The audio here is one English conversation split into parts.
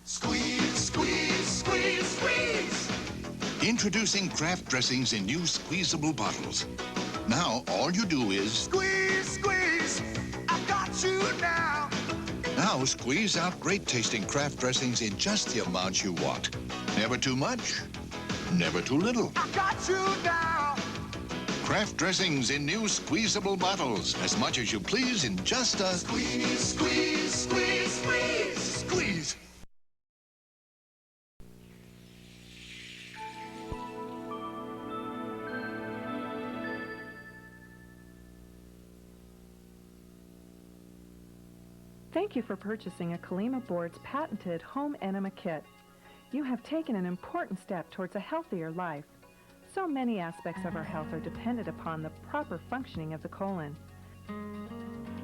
Squeeze, squeeze, squeeze, squeeze! Introducing craft dressings in new squeezable bottles. Now, all you do is... Squeeze, squeeze! I got you now! Now, squeeze out great-tasting craft dressings in just the amount you want. Never too much, never too little. I got you now! Craft dressings in new squeezable bottles. As much as you please in just a... Squeeze, squeeze, squeeze, squeeze! Squeeze! Thank you for purchasing a Kalima Board's patented home enema kit. You have taken an important step towards a healthier life. So many aspects of our health are dependent upon the proper functioning of the colon.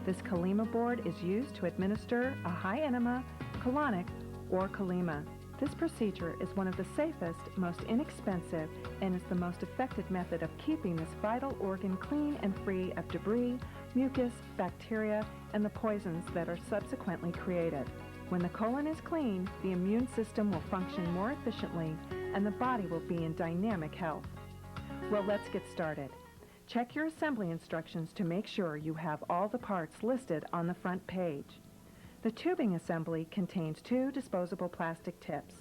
This Kalima Board is used to administer a high enema, colonic, or Kalima. This procedure is one of the safest, most inexpensive, and is the most effective method of keeping this vital organ clean and free of debris, mucus, bacteria, and the poisons that are subsequently created. When the colon is clean, the immune system will function more efficiently and the body will be in dynamic health. Well, let's get started. Check your assembly instructions to make sure you have all the parts listed on the front page. The tubing assembly contains 2 disposable plastic tips.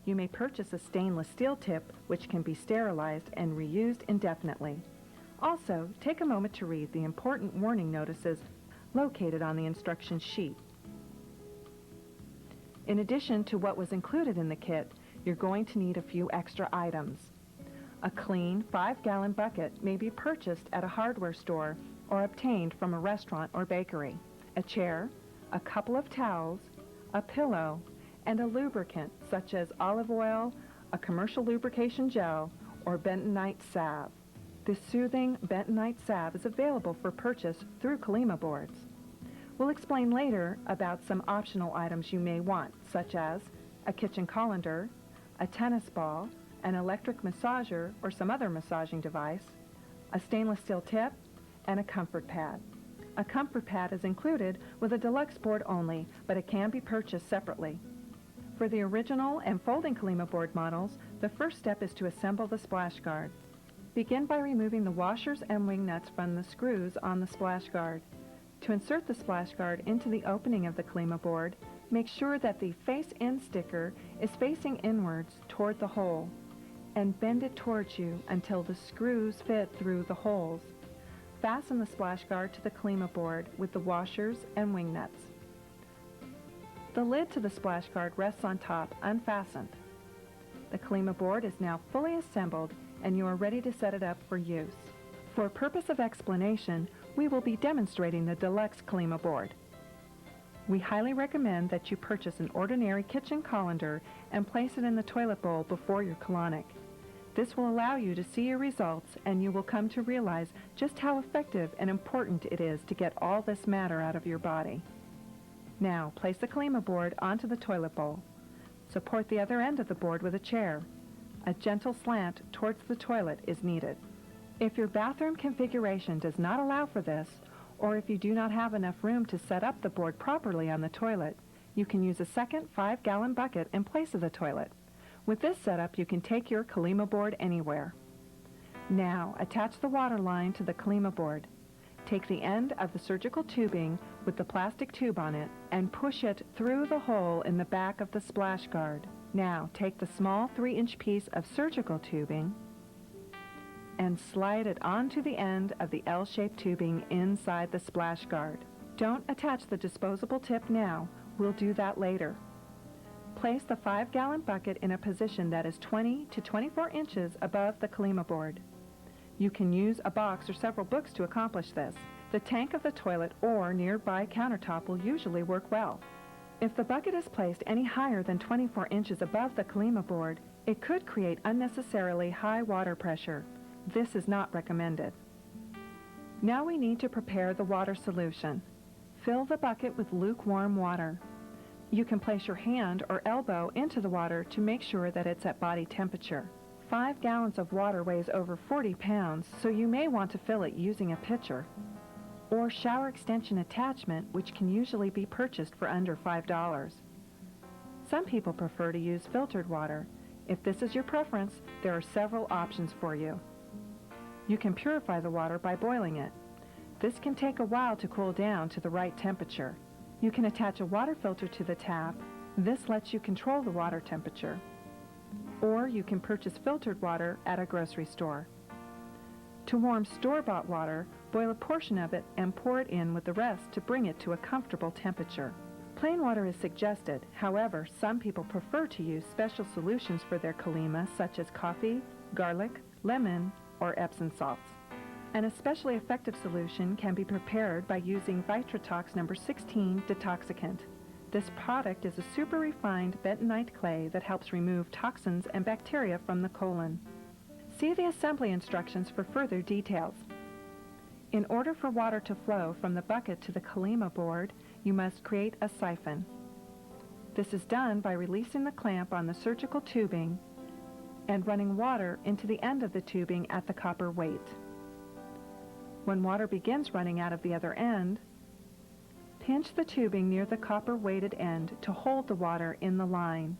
You may purchase a stainless steel tip which can be sterilized and reused indefinitely. Also, take a moment to read the important warning notices located on the instruction sheet. In addition to what was included in the kit, you're going to need a few extra items. A clean 5-gallon bucket may be purchased at a hardware store or obtained from a restaurant or bakery. A chair, a couple of towels, a pillow, and a lubricant such as olive oil, a commercial lubrication gel, or bentonite salve. This soothing bentonite salve is available for purchase through Kalima Boards. We'll explain later about some optional items you may want, such as a kitchen colander, a tennis ball, an electric massager or some other massaging device, a stainless steel tip, and a comfort pad. A comfort pad is included with a deluxe board only, but it can be purchased separately. For the original and folding Kalima Board models, the first step is to assemble the splash guard. Begin by removing the washers and wing nuts from the screws on the splash guard. To insert the splash guard into the opening of the Kalima Board, make sure that the face-in sticker is facing inwards toward the hole, and bend it towards you until the screws fit through the holes. Fasten the splash guard to the Kalima Board with the washers and wing nuts. The lid to the splash guard rests on top, unfastened. The Kalima Board is now fully assembled and you are ready to set it up for use. For purpose of explanation, we will be demonstrating the deluxe Kalima Board. We highly recommend that you purchase an ordinary kitchen colander and place it in the toilet bowl before your colonic. This will allow you to see your results and you will come to realize just how effective and important it is to get all this matter out of your body. Now, place the Kalima Board onto the toilet bowl. Support the other end of the board with a chair. A gentle slant towards the toilet is needed. If your bathroom configuration does not allow for this, or if you do not have enough room to set up the board properly on the toilet, you can use a second 5-gallon bucket in place of the toilet. With this setup, you can take your Kalima Board anywhere. Now, attach the water line to the Kalima board. Take the end of the surgical tubing with the plastic tube on it and push it through the hole in the back of the splash guard. Now, take the small 3-inch piece of surgical tubing and slide it onto the end of the L-shaped tubing inside the splash guard. Don't attach the disposable tip now. We'll do that later. Place the 5-gallon bucket in a position that is 20 to 24 inches above the Kalima board. You can use a box or several books to accomplish this. The tank of the toilet or nearby countertop will usually work well. If the bucket is placed any higher than 24 inches above the Kalima board, it could create unnecessarily high water pressure. This is not recommended. Now we need to prepare the water solution. Fill the bucket with lukewarm water. You can place your hand or elbow into the water to make sure that it's at body temperature. 5 gallons of water weighs over 40 pounds, so you may want to fill it using a pitcher or shower extension attachment, which can usually be purchased for under $5. Some people prefer to use filtered water. If this is your preference, there are several options for you. You can purify the water by boiling it. This can take a while to cool down to the right temperature. You can attach a water filter to the tap. This lets you control the water temperature. Or you can purchase filtered water at a grocery store. To warm store-bought water, boil a portion of it and pour it in with the rest to bring it to a comfortable temperature. Plain water is suggested. However, some people prefer to use special solutions for their Kalima, such as coffee, garlic, lemon, or Epsom salts. An especially effective solution can be prepared by using Vitratox No. 16 detoxicant. This product is a super refined bentonite clay that helps remove toxins and bacteria from the colon. See the assembly instructions for further details. In order for water to flow from the bucket to the Kalima board, you must create a siphon. This is done by releasing the clamp on the surgical tubing and running water into the end of the tubing at the copper weight. When water begins running out of the other end, pinch the tubing near the copper-weighted end to hold the water in the line,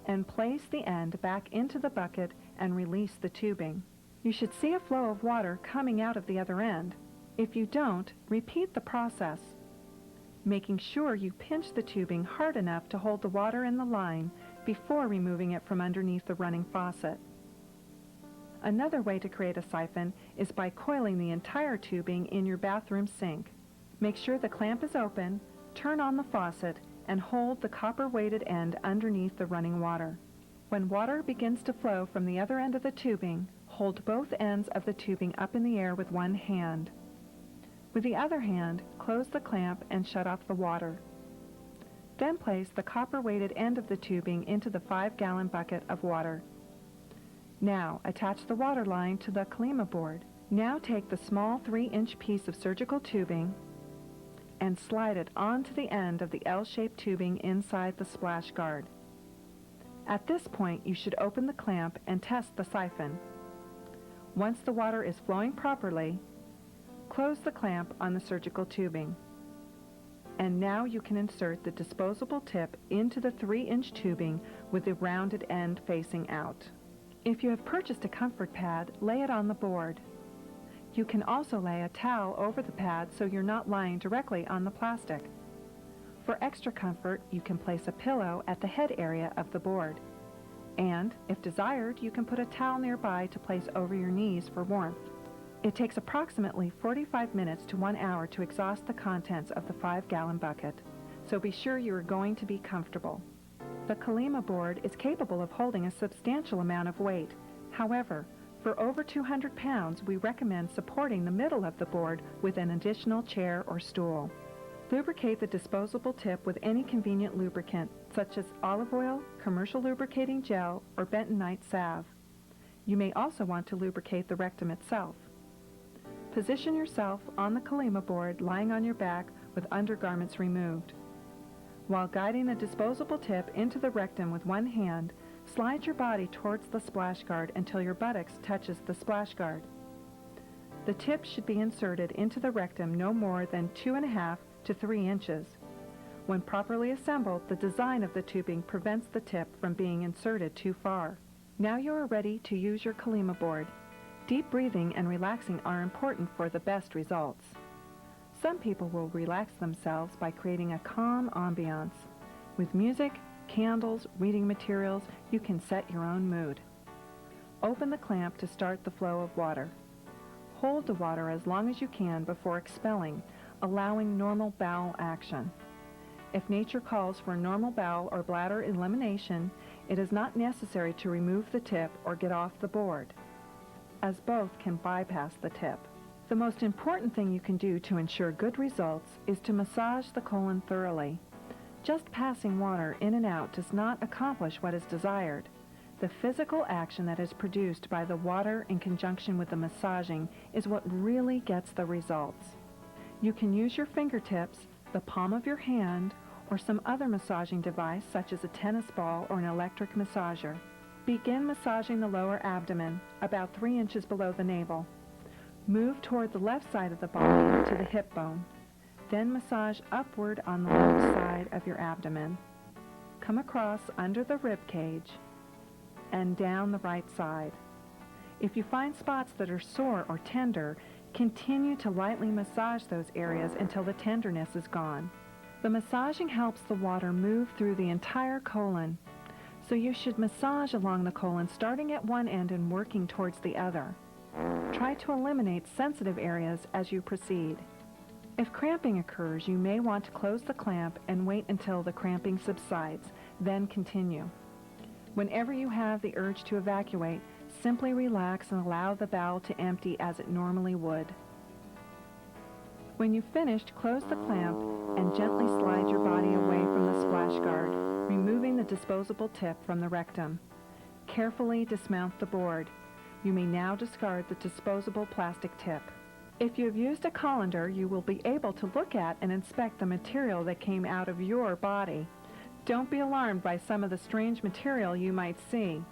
and place the end back into the bucket and release the tubing. You should see a flow of water coming out of the other end. If you don't, repeat the process, making sure you pinch the tubing hard enough to hold the water in the line before removing it from underneath the running faucet. Another way to create a siphon is by coiling the entire tubing in your bathroom sink. Make sure the clamp is open, turn on the faucet, and hold the copper-weighted end underneath the running water. When water begins to flow from the other end of the tubing, hold both ends of the tubing up in the air with one hand. With the other hand, close the clamp and shut off the water. Then place the copper-weighted end of the tubing into the 5-gallon bucket of water. Now, attach the water line to the Kalima board. Now take the small 3-inch piece of surgical tubing and slide it onto the end of the L-shaped tubing inside the splash guard. At this point, you should open the clamp and test the siphon. Once the water is flowing properly, close the clamp on the surgical tubing. And now you can insert the disposable tip into the 3-inch tubing with the rounded end facing out. If you have purchased a comfort pad, lay it on the board. You can also lay a towel over the pad so you're not lying directly on the plastic. For extra comfort, you can place a pillow at the head area of the board. And, if desired, you can put a towel nearby to place over your knees for warmth. It takes approximately 45 minutes to 1 hour to exhaust the contents of the 5-gallon bucket, so be sure you are going to be comfortable. The Kalima board is capable of holding a substantial amount of weight. However, for over 200 pounds, we recommend supporting the middle of the board with an additional chair or stool. Lubricate the disposable tip with any convenient lubricant, such as olive oil, commercial lubricating gel, or bentonite salve. You may also want to lubricate the rectum itself. Position yourself on the Kalima board lying on your back with undergarments removed. While guiding the disposable tip into the rectum with one hand, slide your body towards the splash guard until your buttocks touches the splash guard. The tip should be inserted into the rectum no more than 2.5 to 3 inches. When properly assembled, the design of the tubing prevents the tip from being inserted too far. Now you are ready to use your Kalima board. Deep breathing and relaxing are important for the best results. Some people will relax themselves by creating a calm ambiance. With music, candles, reading materials, you can set your own mood. Open the clamp to start the flow of water. Hold the water as long as you can before expelling, allowing normal bowel action. If nature calls for normal bowel or bladder elimination, it is not necessary to remove the tip or get off the board, as both can bypass the tip. The most important thing you can do to ensure good results is to massage the colon thoroughly. Just passing water in and out does not accomplish what is desired. The physical action that is produced by the water in conjunction with the massaging is what really gets the results. You can use your fingertips, the palm of your hand, or some other massaging device such as a tennis ball or an electric massager. Begin massaging the lower abdomen, about 3 inches below the navel. Move toward the left side of the body to the hip bone. Then massage upward on the left side of your abdomen. Come across under the rib cage and down the right side. If you find spots that are sore or tender, continue to lightly massage those areas until the tenderness is gone. The massaging helps the water move through the entire colon, so you should massage along the colon starting at one end and working towards the other. Try to eliminate sensitive areas as you proceed. If cramping occurs, you may want to close the clamp and wait until the cramping subsides, then continue. Whenever you have the urge to evacuate, simply relax and allow the bowel to empty as it normally would. When you've finished, close the clamp and gently slide your body away from the splash guard, removing the disposable tip from the rectum. Carefully dismount the board. You may now discard the disposable plastic tip. If you have used a colander, you will be able to look at and inspect the material that came out of your body. Don't be alarmed by some of the strange material you might see.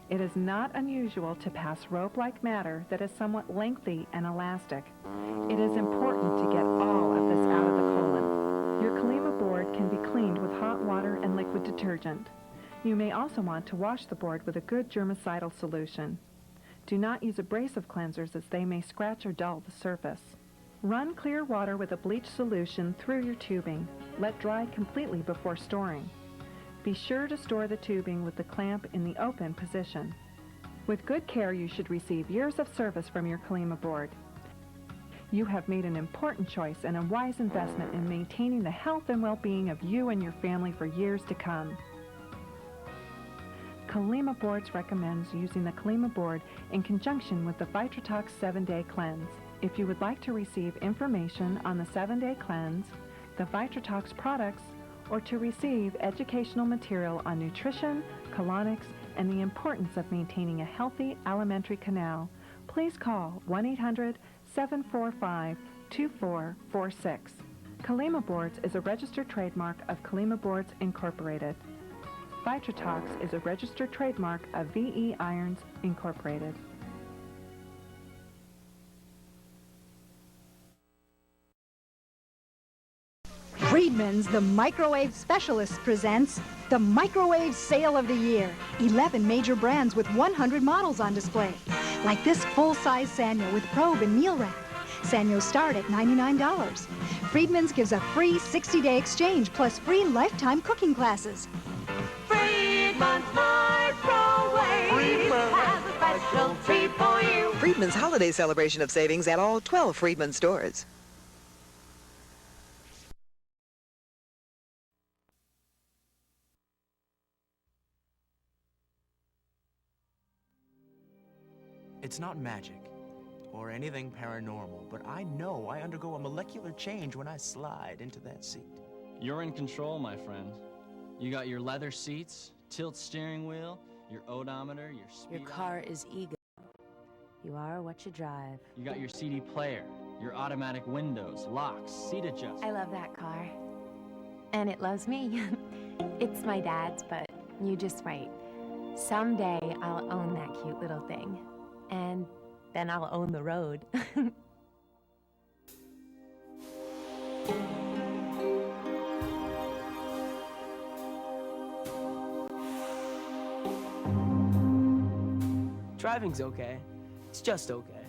It is not unusual to pass rope-like matter that is somewhat lengthy and elastic. It is important to get all of this out of the colon. Your Kalima board can be cleaned with hot water and liquid detergent. You may also want to wash the board with a good germicidal solution. Do not use abrasive cleansers as they may scratch or dull the surface. Run clear water with a bleach solution through your tubing. Let dry completely before storing. Be sure to store the tubing with the clamp in the open position. With good care, you should receive years of service from your Kalima board. You have made an important choice and a wise investment in maintaining the health and well-being of you and your family for years to come. Kalima Boards recommends using the Kalima board in conjunction with the Vitratox 7-Day Cleanse. If you would like to receive information on the 7-Day Cleanse, the Vitratox products, or to receive educational material on nutrition, colonics, and the importance of maintaining a healthy alimentary canal, please call 1-800-745-2446. Kalima Boards is a registered trademark of Kalima Boards Incorporated. Vitratox is a registered trademark of VE Irons Incorporated. Friedman's The Microwave Specialist presents the Microwave Sale of the Year. 11 major brands with 100 models on display. Like this full-size Sanyo with probe and meal rack. Sanyo start at $99. Friedman's gives a free 60-day exchange plus free lifetime cooking classes. Friedman's Microwave has a special treat for you. Friedman's holiday celebration of savings at all 12 Friedman stores. It's not magic or anything paranormal, but I know I undergo a molecular change when I slide into that seat. You're in control, my friend. You got your leather seats, tilt steering wheel, your odometer, your speedometer. Your car is ego. You are what you drive. You got your CD player, your automatic windows, locks, seat adjustment. I love that car. And it loves me. It's my dad's, but you just wait. Someday I'll own that cute little thing. And then I'll own the road. Driving's okay. It's just okay.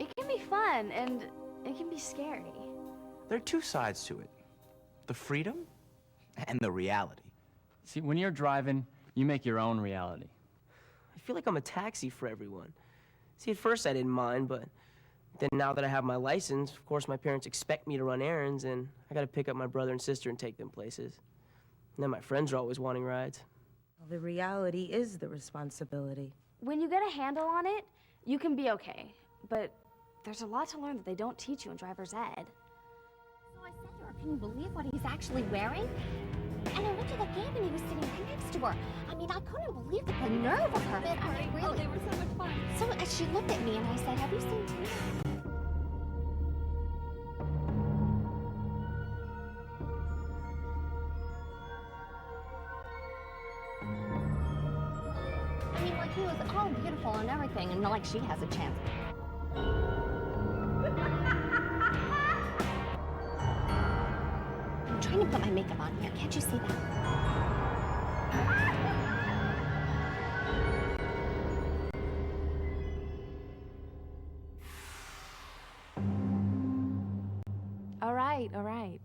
It can be fun, and it can be scary. There are two sides to it. The freedom and the reality. See, when you're driving, you make your own reality. I feel like I'm a taxi for everyone. See, at first I didn't mind, but then now that I have my license, of course my parents expect me to run errands, and I gotta pick up my brother and sister and take them places. And then my friends are always wanting rides. Well, the reality is the responsibility. When you get a handle on it, you can be okay. But there's a lot to learn that they don't teach you in driver's ed. So I said to her, can you believe what he's actually wearing? And I went to the gate and he was sitting right next to her. I mean, I couldn't believe the nerve of her. I mean, really. Oh, they were so much fun. So she looked at me and I said, have you seen Tina? I mean, like, he was all beautiful and everything, and like she has a chance. I'm trying to put my makeup on here. Can't you see that? All right.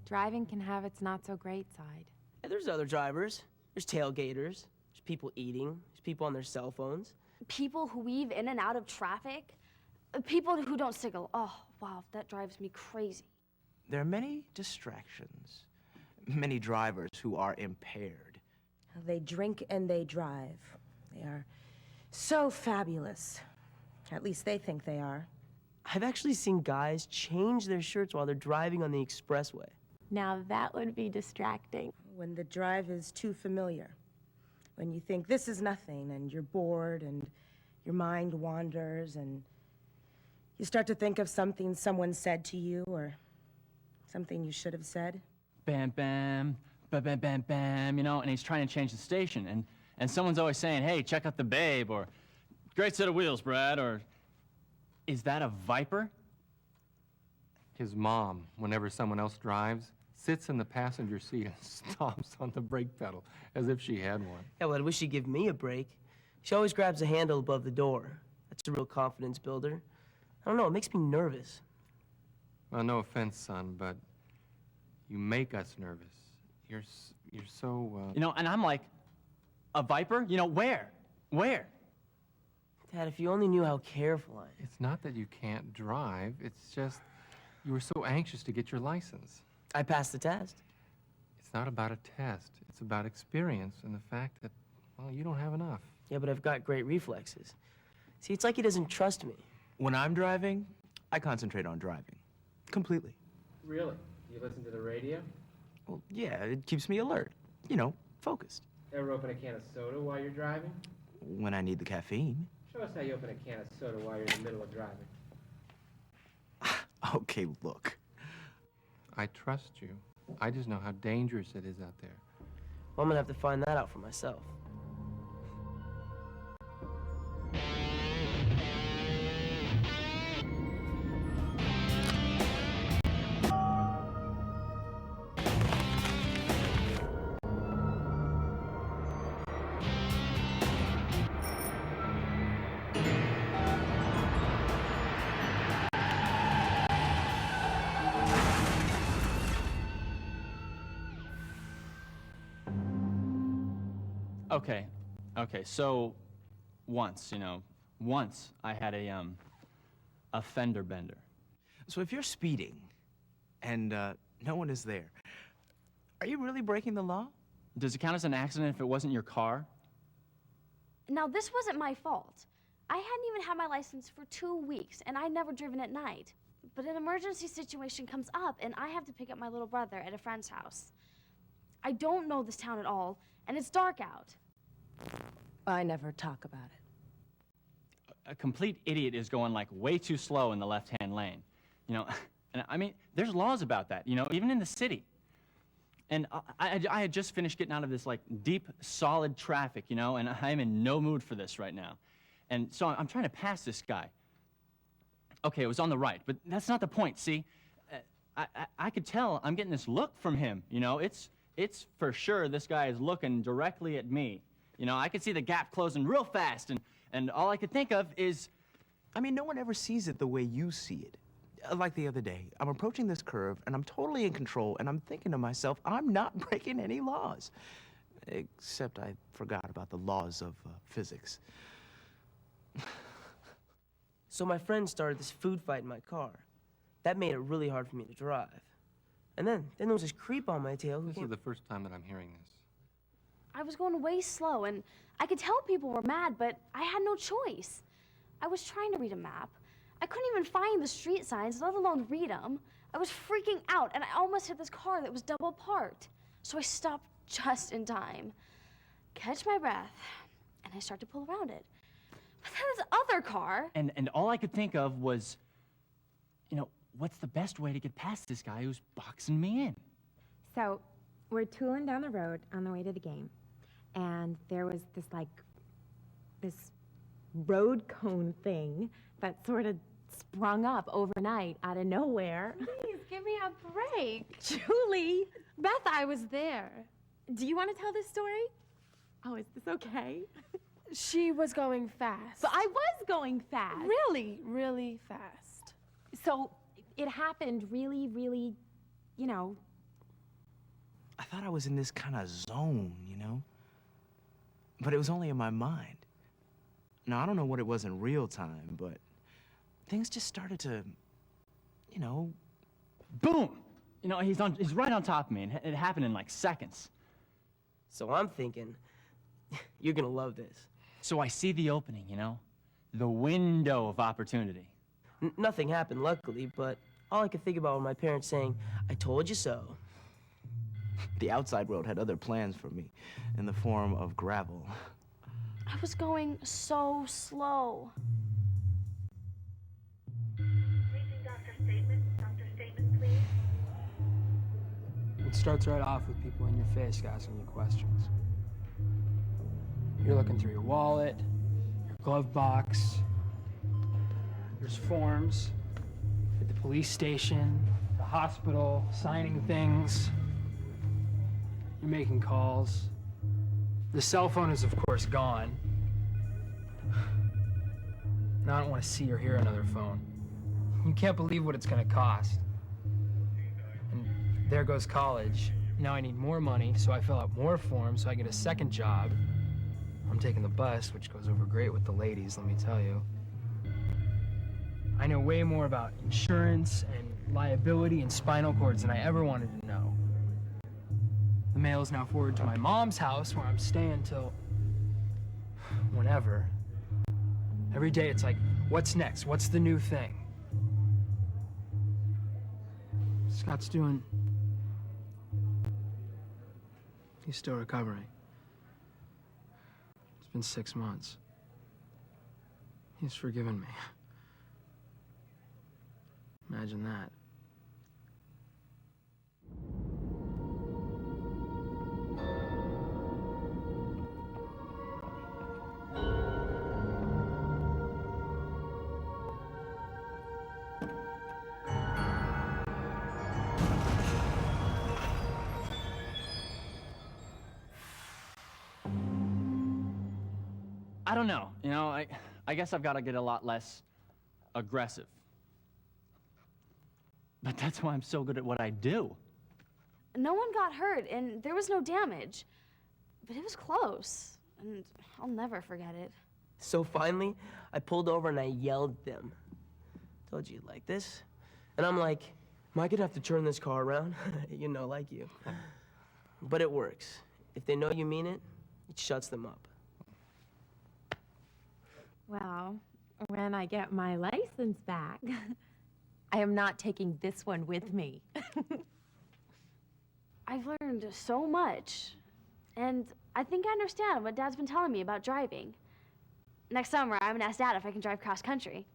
Driving can have its not-so-great side. Yeah, there's other drivers. There's tailgaters. There's people eating. There's people on their cell phones. People who weave in and out of traffic. People who don't signal. Oh, wow, that drives me crazy. There are many distractions. Many drivers who are impaired. They drink and they drive. They are so fabulous. At least they think they are. I've actually seen guys change their shirts while they're driving on the expressway. Now that would be distracting. When the drive is too familiar. When you think this is nothing and you're bored and your mind wanders and you start to think of something someone said to you or something you should have said. Bam, bam, bam, bam, bam, bam, you know, and he's trying to change the station, and someone's always saying, hey, check out the babe, or great set of wheels, Brad, or is that a Viper? His mom, whenever someone else drives, sits in the passenger seat and stomps on the brake pedal as if she had one. Yeah, well, I wish she'd give me a break. She always grabs the handle above the door. That's a real confidence builder. I don't know, it makes me nervous. Well, no offense, son, but you make us nervous. You're so, You know, and I'm like, a Viper? You know, where? Where? Dad, if you only knew how careful I am. It's not that you can't drive, it's just you were so anxious to get your license. I passed the test. It's not about a test. It's about experience and the fact that, well, you don't have enough. Yeah, but I've got great reflexes. See, it's like he doesn't trust me. When I'm driving, I concentrate on driving. Completely. Really? Do you listen to the radio? Well, yeah, it keeps me alert. You know, focused. Ever open a can of soda while you're driving? When I need the caffeine. Show us how you open a can of soda while you're in the middle of driving. Okay, look. I trust you. I just know how dangerous it is out there. Well, I'm gonna have to find that out for myself. Okay, so once I had a fender bender. So if you're speeding and no one is there, are you really breaking the law? Does it count as an accident if it wasn't your car? Now, this wasn't my fault. I hadn't even had my license for 2 weeks, and I'd never driven at night. But an emergency situation comes up, and I have to pick up my little brother at a friend's house. I don't know this town at all, and it's dark out. I never talk about it. A complete idiot is going like way too slow in the left-hand lane. You know, and I mean, there's laws about that, you know, even in the city. And I had just finished getting out of this like deep, solid traffic, you know, and I'm in no mood for this right now. And so I'm trying to pass this guy. Okay, it was on the right, but that's not the point, see? I could tell I'm getting this look from him, you know, it's for sure this guy is looking directly at me. You know, I could see the gap closing real fast, and all I could think of is, I mean, no one ever sees it the way you see it. Like the other day, I'm approaching this curve, and I'm totally in control, and I'm thinking to myself, I'm not breaking any laws. Except I forgot about the laws of physics. So my friend started this food fight in my car. That made it really hard for me to drive. And then there was this creep on my tail who This is the first time that I'm hearing this. I was going way slow, and I could tell people were mad, but I had no choice. I was trying to read a map. I couldn't even find the street signs, let alone read them. I was freaking out, and I almost hit this car that was double parked. So I stopped just in time. Catch my breath, and I start to pull around it. But then this other car. And all I could think of was, you know, what's the best way to get past this guy who's boxing me in? So we're tooling down the road on the way to the game, and there was this road cone thing that sort of sprung up overnight out of nowhere. Please, give me a break. Julie, Beth, I was there. Do you want to tell this story? Oh, is this okay? She was going fast. But I was going fast. Really, really fast. So it happened really, really, you know. I thought I was in this kind of zone, you know? But it was only in my mind. Now, I don't know what it was in real time, but things just started to, you know... Boom! You know, he's right on top of me, and it happened in like seconds. So I'm thinking, you're gonna love this. So I see the opening, you know? The window of opportunity. Nothing happened, luckily, but all I could think about was my parents saying, "I told you so." The outside world had other plans for me, in the form of gravel. I was going so slow. It starts right off with people in your face asking you questions. You're looking through your wallet, your glove box. There's forms at the police station, the hospital, signing things. You're making calls. The cell phone is, of course, gone. Now I don't want to see or hear another phone. You can't believe what it's going to cost. And there goes college. Now I need more money, so I fill out more forms so I get a second job. I'm taking the bus, which goes over great with the ladies, let me tell you. I know way more about insurance and liability and spinal cords than I ever wanted to know. The mail is now forwarded to my mom's house, where I'm staying till whenever. Every day it's like, what's next? What's the new thing? Scott's doing... He's still recovering. It's been 6 months. He's forgiven me. Imagine that. I don't know, you know, I guess I've got to get a lot less aggressive. But that's why I'm so good at what I do. No one got hurt, and there was no damage. But it was close, and I'll never forget it. So finally, I pulled over and I yelled at them. Told you you'd like this. And I'm like, am I gonna have to turn this car around? You know, like you. But it works. If they know you mean it, it shuts them up. Well, when I get my license back, I am not taking this one with me. I've learned so much, and I think I understand what Dad's been telling me about driving. Next summer, I'm gonna ask Dad if I can drive cross-country.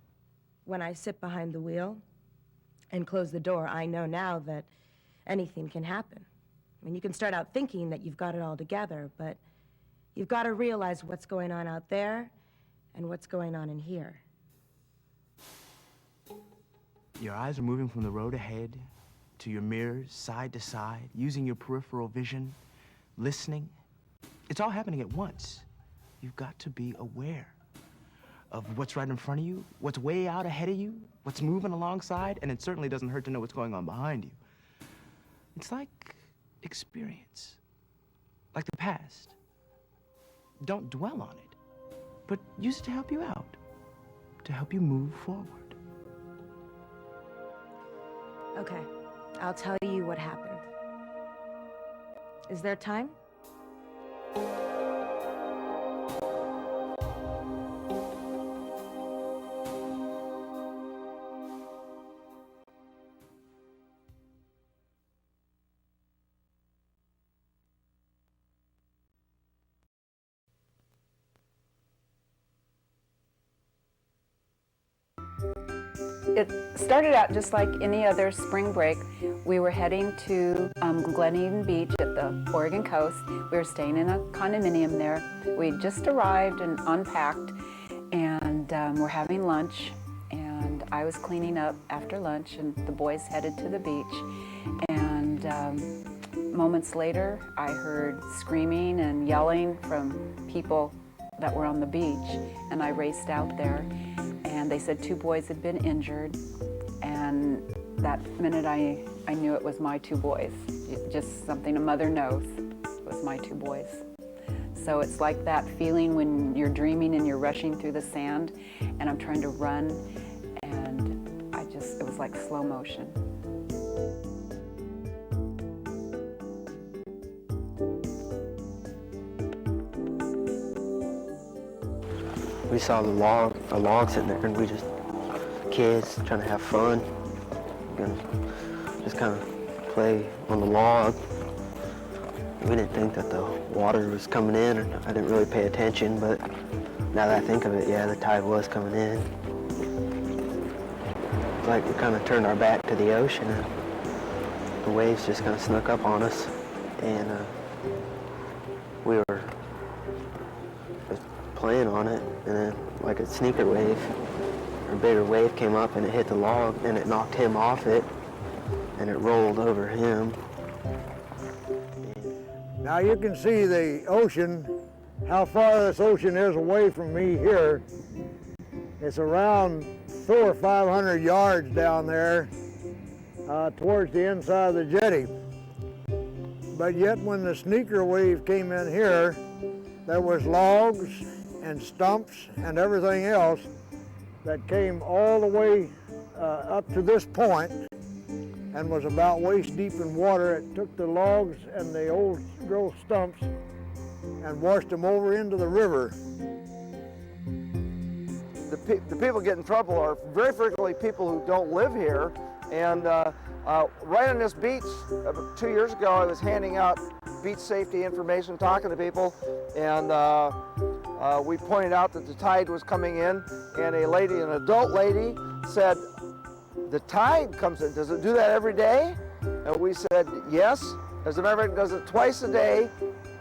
When I sit behind the wheel and close the door, I know now that anything can happen. I mean, you can start out thinking that you've got it all together, but you've got to realize what's going on out there and what's going on in here. Your eyes are moving from the road ahead to your mirrors, side to side, using your peripheral vision, listening. It's all happening at once. You've got to be aware. of what's right in front of you, what's way out ahead of you, what's moving alongside, and it certainly doesn't hurt to know what's going on behind you. It's like experience, like the past. Don't dwell on it, but use it to help you out, to help you move forward. Okay, I'll tell you what happened. Is there time? It started out just like any other spring break. We were heading to Glen Eden Beach at the Oregon coast. We were staying in a condominium there. We just arrived and unpacked, and we're having lunch, and I was cleaning up after lunch, and the boys headed to the beach. And moments later, I heard screaming and yelling from people that were on the beach, and I raced out there. And they said 2 boys had been injured, and that minute I knew it was my 2 boys. Just something a mother knows. It was my 2 boys. So it's like that feeling when you're dreaming and you're rushing through the sand, and I'm trying to run, and it was like slow motion. We saw a log sitting there, and we just, kids trying to have fun, and just kind of play on the log. We didn't think that the water was coming in, and I didn't really pay attention, but now that I think of it, yeah, the tide was coming in. It's like we kind of turned our back to the ocean, and the waves just kind of snuck up on us, and we were just playing on it, and then like a sneaker wave, a bigger wave came up and it hit the log, and it knocked him off it, and it rolled over him. Now you can see the ocean, how far this ocean is away from me here. It's around 400 or 500 yards down there towards the inside of the jetty. But yet when the sneaker wave came in here, there was logs and stumps and everything else that came all the way up to this point and was about waist deep in water. It took the logs and the old growth stumps and washed them over into the river. The people get in trouble are very frequently people who don't live here. And right on this beach, 2 years ago, I was handing out beach safety information, talking to people, and we pointed out that the tide was coming in, and a lady, an adult lady, said, "The tide comes in, does it do that every day?" And we said, yes. As a matter of fact, it does it twice a day,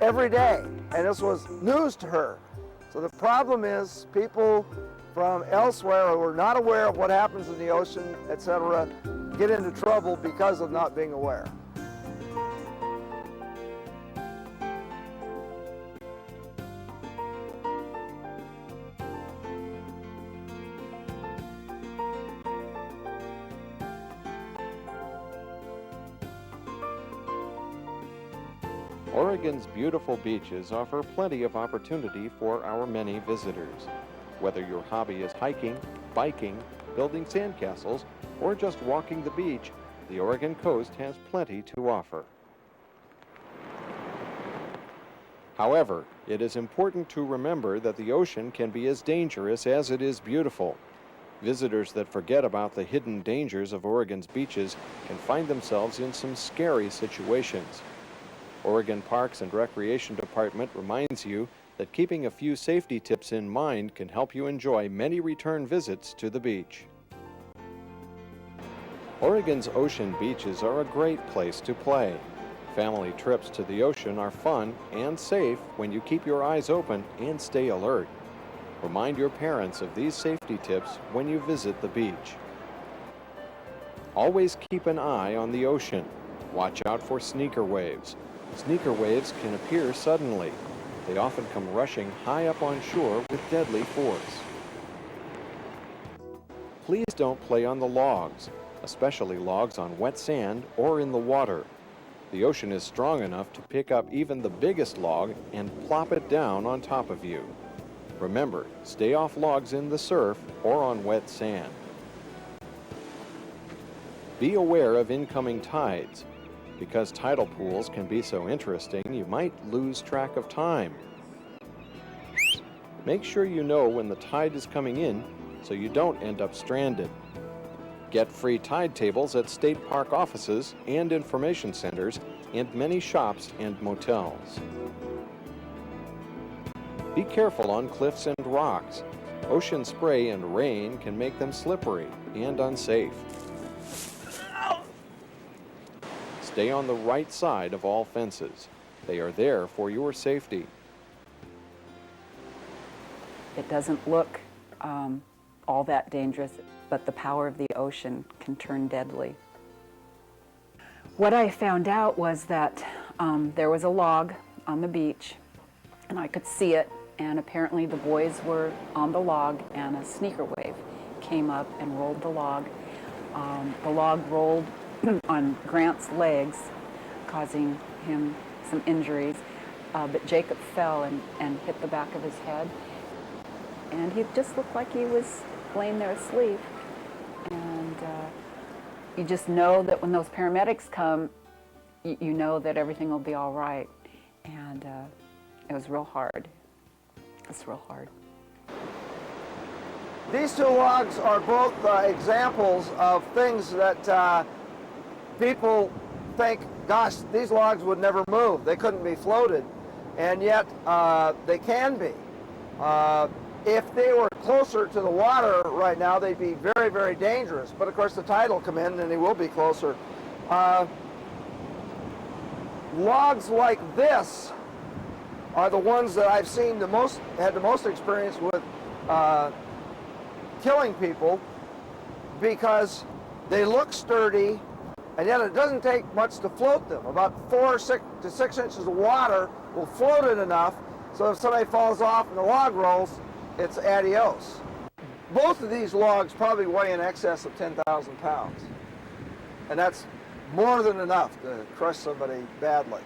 every day. And this was news to her. So the problem is people from elsewhere who are not aware of what happens in the ocean, etc., get into trouble because of not being aware. Oregon's beautiful beaches offer plenty of opportunity for our many visitors. Whether your hobby is hiking, biking, building sandcastles, or just walking the beach, the Oregon coast has plenty to offer. However, it is important to remember that the ocean can be as dangerous as it is beautiful. Visitors that forget about the hidden dangers of Oregon's beaches can find themselves in some scary situations. Oregon Parks and Recreation Department reminds you that keeping a few safety tips in mind can help you enjoy many return visits to the beach. Oregon's ocean beaches are a great place to play. Family trips to the ocean are fun and safe when you keep your eyes open and stay alert. Remind your parents of these safety tips when you visit the beach. Always keep an eye on the ocean. Watch out for sneaker waves. Sneaker waves can appear suddenly. They often come rushing high up on shore with deadly force. please don't play on the logs, especially logs on wet sand or in the water. The ocean is strong enough to pick up even the biggest log and plop it down on top of you. Remember, stay off logs in the surf or on wet sand. Be aware of incoming tides. Because tidal pools can be so interesting, you might lose track of time. Make sure you know when the tide is coming in so you don't end up stranded. Get free tide tables at state park offices and information centers and many shops and motels. Be careful on cliffs and rocks. Ocean spray and rain can make them slippery and unsafe. Stay on the right side of all fences. They are there for your safety. It doesn't look all that dangerous, but the power of the ocean can turn deadly. What I found out was that there was a log on the beach, and I could see it, and apparently the boys were on the log, and a sneaker wave came up and rolled the log. The log rolled on Grant's legs, causing him some injuries, but Jacob fell and hit the back of his head, and he just looked like he was laying there asleep. And you just know that when those paramedics come, you know that everything will be all right. And it was real hard. It's real hard. These two logs are both examples of things that people think, gosh, these logs would never move. They couldn't be floated. And yet they can be. If they were closer to the water right now, they'd be very, very dangerous. But of course the tide will come in and they will be closer. Logs like this are the ones that I've seen had the most experience with killing people, because they look sturdy, and yet it doesn't take much to float them. About 4 to 6 inches of water will float it enough so if somebody falls off and the log rolls, it's adios. Both of these logs probably weigh in excess of 10,000 pounds. And that's more than enough to crush somebody badly.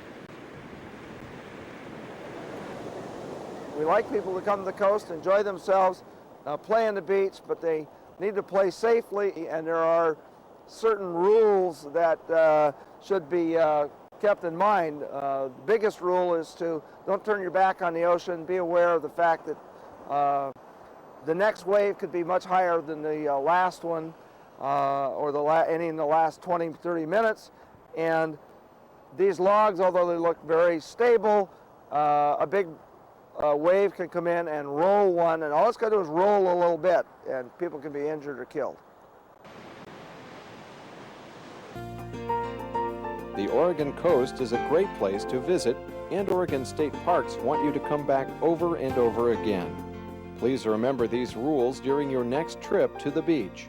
We like people to come to the coast, enjoy themselves, play on the beach, but they need to play safely, and there are certain rules that should be kept in mind. The biggest rule is to don't turn your back on the ocean. Be aware of the fact that the next wave could be much higher than the last one, or any in the last 20, 30 minutes. And these logs, although they look very stable, a big wave can come in and roll one, and all it's got to do is roll a little bit, and people can be injured or killed. The Oregon coast is a great place to visit, and Oregon State Parks want you to come back over and over again. Please remember these rules during your next trip to the beach.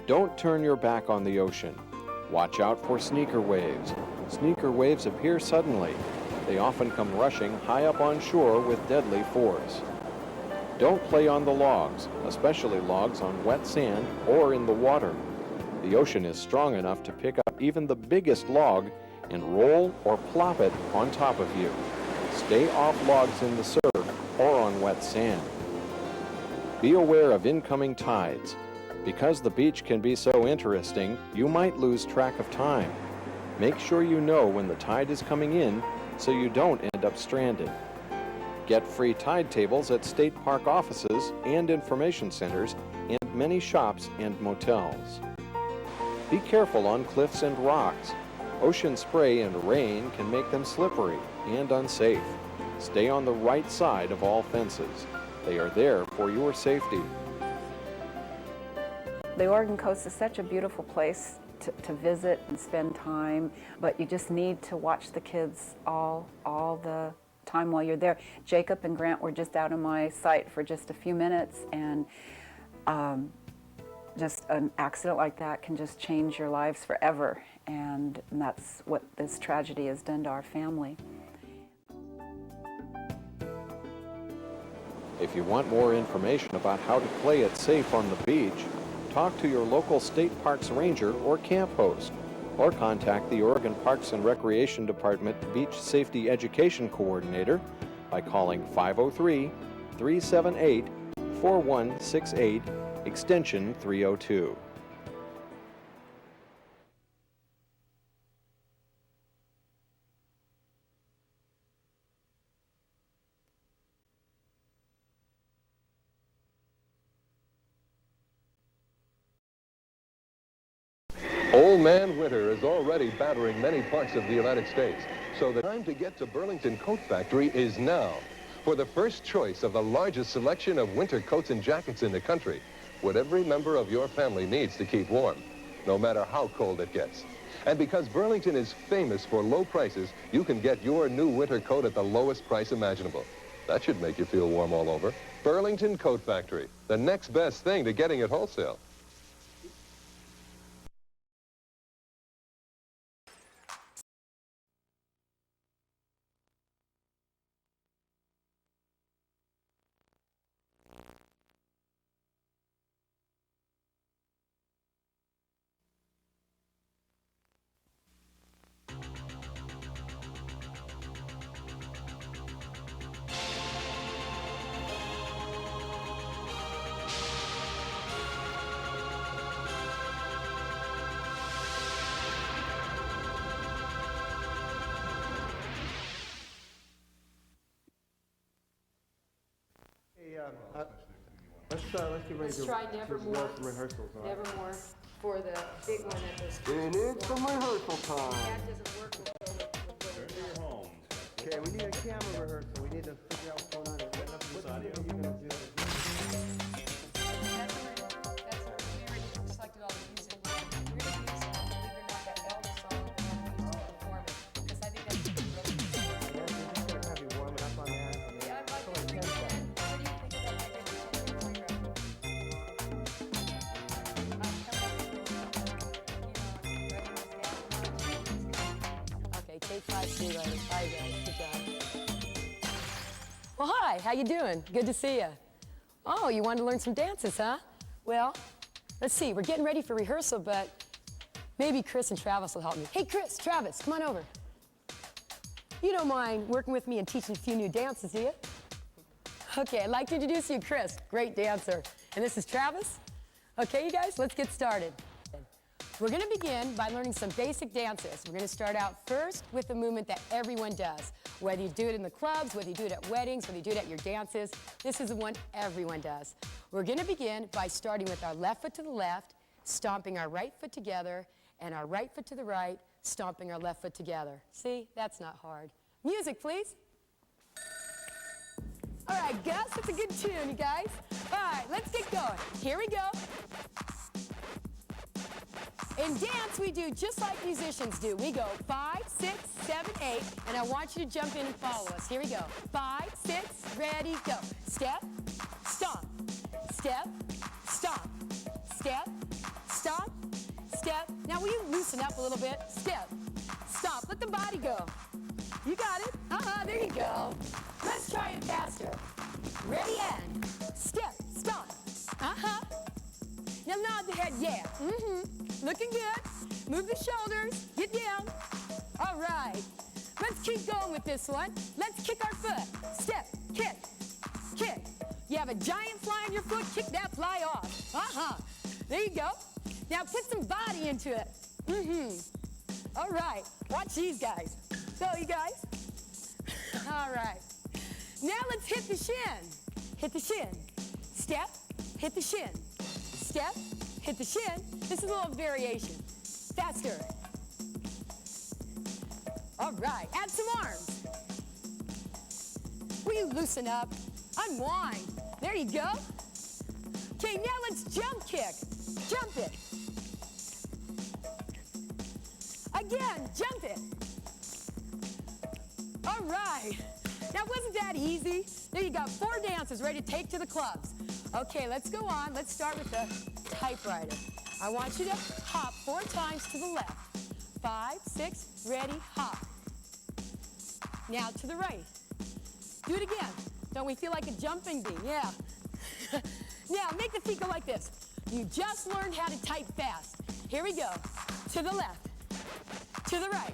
Don't turn your back on the ocean. Watch out for sneaker waves. Sneaker waves appear suddenly. They often come rushing high up on shore with deadly force. Don't play on the logs, especially logs on wet sand or in the water. The ocean is strong enough to pick up even the biggest log and roll or plop it on top of you. Stay off logs in the surf or on wet sand. Be aware of incoming tides. Because the beach can be so interesting, you might lose track of time. Make sure you know when the tide is coming in so you don't end up stranded. Get free tide tables at state park offices and information centers and many shops and motels. Be careful on cliffs and rocks. Ocean spray and rain can make them slippery and unsafe. Stay on the right side of all fences. They are there for your safety. The Oregon coast is such a beautiful place to visit and spend time, but you just need to watch the kids all the time while you're there. Jacob and Grant were just out of my sight for just a few minutes, and just an accident like that can just change your lives forever, and that's what this tragedy has done to our family. If you want more information about how to play it safe on the beach, talk to your local state parks ranger or camp host, or contact the Oregon Parks and Recreation Department Beach Safety Education Coordinator by calling 503-378-4168, extension 302. Old Man Winter is already battering many parts of the United States, so the time to get to Burlington Coat Factory is now. For the first choice of the largest selection of winter coats and jackets in the country, what every member of your family needs to keep warm, no matter how cold it gets. And because Burlington is famous for low prices, you can get your new winter coat at the lowest price imaginable. That should make you feel warm all over. Burlington Coat Factory, the next best thing to getting it wholesale. Let's get ready to try Nevermore. roll some rehearsals. All right? Nevermore for the big one at the school. It is some rehearsal time. That doesn't work with your home. Okay, we need a camera rehearsal. We need to figure out what's going on. What are you going to do? That's our, we already selected all the music. We're going to use, believe it or not, that Elvis song that we used to perform it. Because I think that's really good. Yeah, we're just going to have you warming up on that. Yeah, I'd like to bring it in. What do you think about my Okay, take 5, see you later. Bye, guys. Good job. Well, hi. How you doing? Good to see you. Oh, you wanted to learn some dances, huh? Well, let's see. We're getting ready for rehearsal, but maybe Chris and Travis will help me. Hey, Chris, Travis, come on over. You don't mind working with me and teaching a few new dances, do you? Okay, I'd like to introduce you to Chris. Great dancer. And this is Travis. Okay, you guys, let's get started. We're going to begin by learning some basic dances. We're going to start out first with the movement that everyone does. Whether you do it in the clubs, whether you do it at weddings, whether you do it at your dances, this is the one everyone does. We're going to begin by starting with our left foot to the left, stomping our right foot together, and our right foot to the right, stomping our left foot together. See, that's not hard. Music, please. All right, Gus, it's a good tune, you guys. All right, let's get going. Here we go. In dance, we do just like musicians do. We go 5, 6, 7, 8, and I want you to jump in and follow us. Here we go. 5, 6, ready, go. Step, stomp, step, stomp, step, stomp, step. Now, will you loosen up a little bit? Step, stomp, let the body go. You got it. There you go. Let's try it faster. Ready, and step, stomp. Now nod the head, yeah. Looking good. Move the shoulders. Get down. All right. Let's keep going with this one. Let's kick our foot. Step, kick, kick. You have a giant fly on your foot, kick that fly off. There you go. Now put some body into it. All right. Watch these guys. Go, you guys. All right. Now let's hit the shin. Hit the shin. Step, hit the shin. Step, hit the shin. This is a little variation. Faster. All right, add some arms. Will you loosen up? Unwind. There you go. Okay, now let's jump kick. Jump it. Again, jump it. All right. Now, wasn't that easy? There you got 4 dances ready to take to the clubs. Okay, let's go on. Let's start with the typewriter. I want you to hop 4 times to the left. 5, 6, ready, hop. Now to the right. Do it again. Don't we feel like a jumping bee? Yeah. Now, make the feet go like this. You just learned how to type fast. Here we go. To the left, to the right.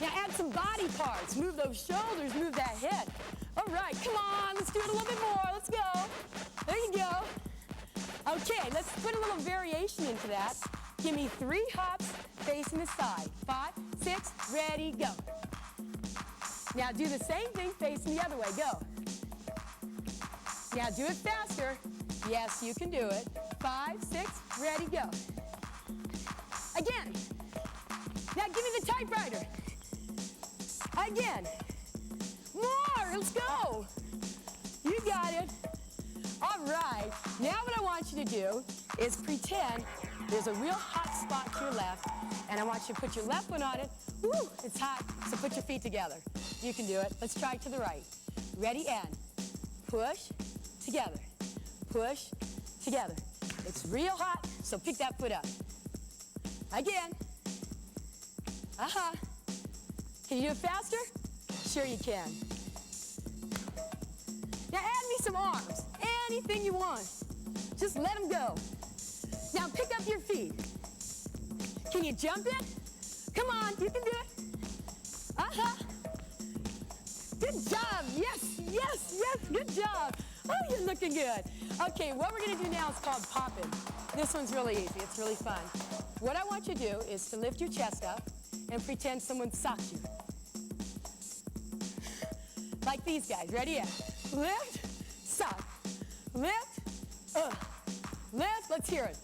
Now add some body parts. Move those shoulders, move that head. All right, come on, let's do it a little bit more. Let's go. There you go. Okay, let's put a little variation into that. Give me 3 hops facing the side. 5, 6, ready, go. Now do the same thing facing the other way. Go. Now do it faster. Yes, you can do it. 5, 6, ready, go. Again. Now give me the typewriter. Again. More, let's go. You got it. All right, now what I want you to do is pretend there's a real hot spot to your left, and I want you to put your left foot on it. Woo, it's hot, so put your feet together. You can do it. Let's try to the right. Ready, and push, together. Push, together. It's real hot, so pick that foot up. Again. Can you do it faster? Sure you can. Now add me some arms. Anything you want. Just let them go. Now pick up your feet. Can you jump it? Come on, you can do it. Good job. Yes, yes, yes, good job. Oh, you're looking good. Okay, what we're gonna do now is called popping. This one's really easy, it's really fun. What I want you to do is to lift your chest up and pretend someone socked you. Like these guys, ready? Yeah. Lift, sock. Lift, lift, let's hear it.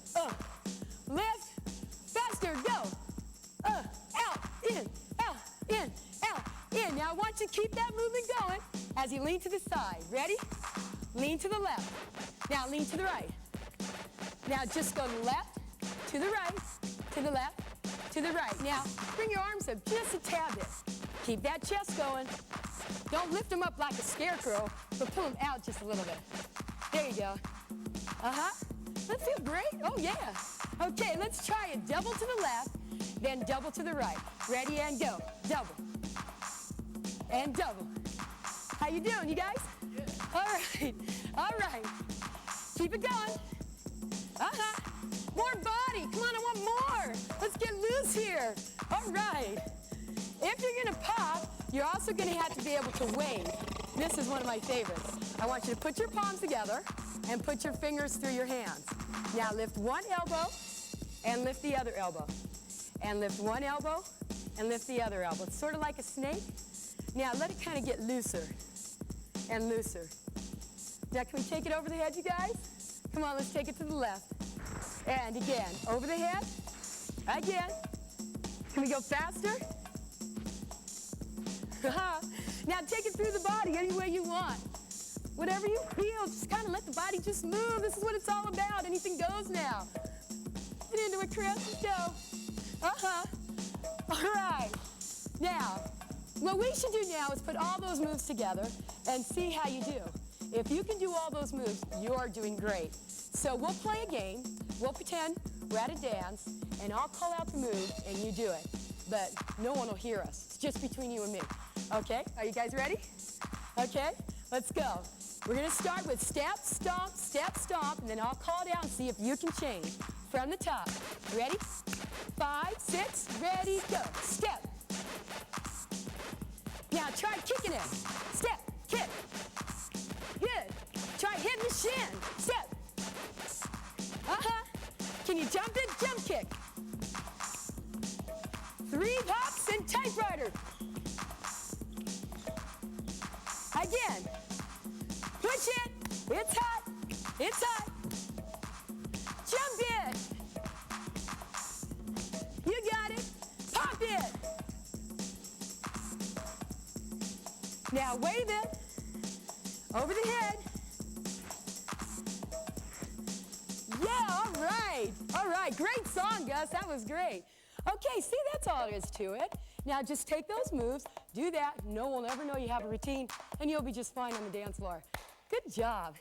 Lift, faster, go. Out, in, out, in, out, in. Now I want you to keep that movement going as you lean to the side. Ready? Lean to the left. Now lean to the right. Now just go left, to the right, to the left, to the right. Now bring your arms up just a tad bit. Keep that chest going. Don't lift them up like a scarecrow, but pull them out just a little bit. There you go. That feels great. Oh, yeah. Okay, let's try it. Double to the left, then double to the right. Ready, and go. Double. And double. How you doing, you guys? Yeah. All right. All right. Keep it going. More body. Come on, I want more. Let's get loose here. All right. If you're going to pop, you're also going to have to be able to wave. This is one of my favorites. I want you to put your palms together and put your fingers through your hands. Now lift one elbow and lift the other elbow. And lift one elbow and lift the other elbow. It's sort of like a snake. Now let it kind of get looser and looser. Now can we take it over the head, you guys? Come on, let's take it to the left. And again, over the head. Again. Can we go faster? Now take it through the body any way you want. Whatever you feel, just kind of let the body just move. This is what it's all about. Anything goes now. Get into it, Chris. Let's go. All right. Now, what we should do now is put all those moves together and see how you do. If you can do all those moves, you're doing great. So we'll play a game. We'll pretend we're at a dance, and I'll call out the move, and you do it. But no one will hear us. It's just between you and me. Okay, are you guys ready? Okay, let's go. We're gonna start with step, stomp, and then I'll call it out and see if you can change. From the top, ready? 5, 6, ready, go. Step. Now try kicking it. Step, kick. Good. Try hitting the shin. Step. Can you jump it? Jump kick. 3 hops and typewriter. Again. Push it. It's hot. It's hot. Jump it. You got it. Pop it. Now wave it. Over the head. Yeah, all right. All right, great song, Gus. That was great. Okay, see, that's all there is to it. Now just take those moves, do that. No one will ever know you have a routine, and you'll be just fine on the dance floor. Good job.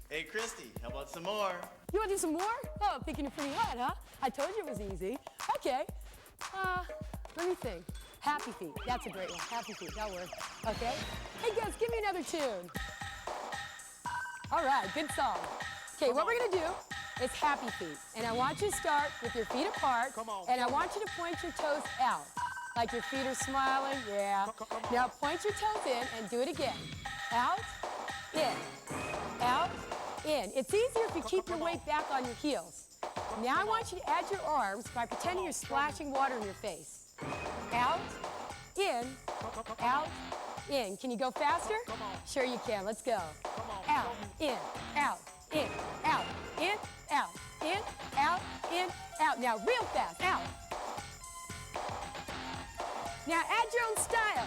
Hey, Christy, how about some more? You want to do some more? Oh, I'm thinking you're pretty hot, huh? I told you it was easy. Okay. Let me think. Happy Feet. That's a great one. Happy Feet. That'll work. Okay. Hey, Gus, give me another tune. All right, good song. Okay, what we're gonna do is happy feet. And I want you to start with your feet apart. And I want you to point your toes out. Like your feet are smiling, yeah. Now point your toes in and do it again. Out, in, out, in. It's easier if you keep your weight back on your heels. Now I want you to add your arms by pretending you're splashing water in your face. Out, in, out, in. Can you go faster? Sure you can, let's go. Out, in, out, in, out, in, out, in, out, in, out. Now real fast, out. Now add your own style.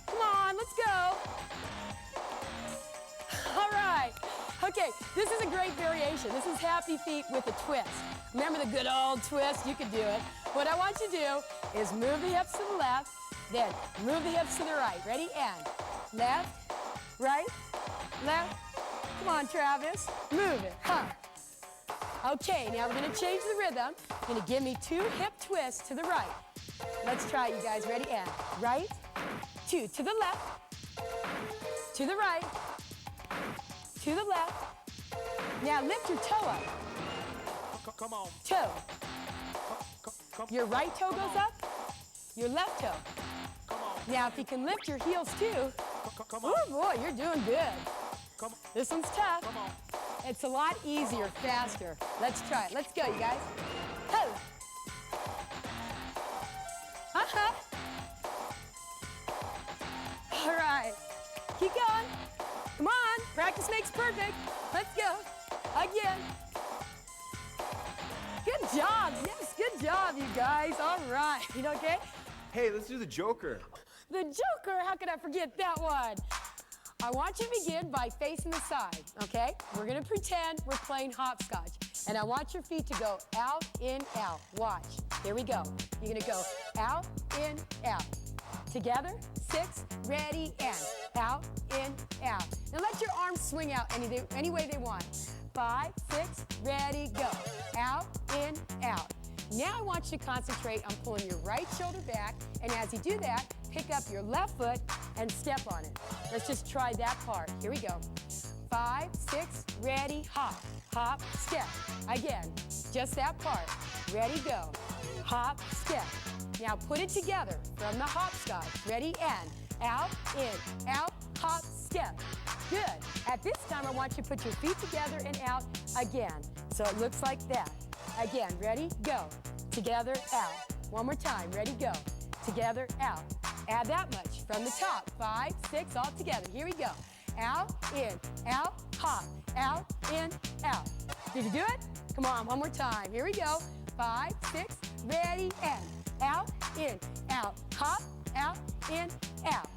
Come on, let's go. All right. Okay, this is a great variation. This is happy feet with a twist. Remember the good old twist? You can do it. What I want you to do is move the hips to the left, then move the hips to the right. Ready? And left, right, left. Come on, Travis. Move it. Huh. Okay, now we're gonna change the rhythm. You're gonna give me 2 hip twists to the right. Let's try it, you guys. Ready? And right, 2 to the left, to the right, to the left. Now lift your toe up. Come on. Toe. Your right toe goes up, your left toe. Now if you can lift your heels too. Oh boy, you're doing good. This one's tough. It's a lot easier, faster. Let's try it. Let's go, you guys. Ho! Uh-huh. All right. Keep going. Come on. Practice makes perfect. Let's go. Again. Good job. Yes, good job, you guys. All right. Okay? Hey, let's do the Joker. The Joker? How could I forget that one? I want you to begin by facing the side, okay? We're gonna pretend we're playing hopscotch. And I want your feet to go out, in, out. Watch. Here we go. You're gonna go out, in, out. Together, 6, ready, and out, in, out. Now let your arms swing out any way they want. 5, 6, ready, go. Out, in, out. Now I want you to concentrate on pulling your right shoulder back, and as you do that, pick up your left foot and step on it. Let's just try that part. Here we go. 5, 6, ready, hop, hop, step. Again, just that part. Ready, go. Hop, step. Now put it together from the hopscotch. Ready, and out, in, out, hop, step. Good. At this time, I want you to put your feet together and out again. So it looks like that. Again, ready, go. Together, out. One more time, ready, go. Together, out. Add that much from the top. 5, 6, all together. Here we go. Out, in, out, hop. Out, in, out. Did you do it? Come on, one more time. Here we go. 5, 6, ready, and out, in, out, hop, out, in, out.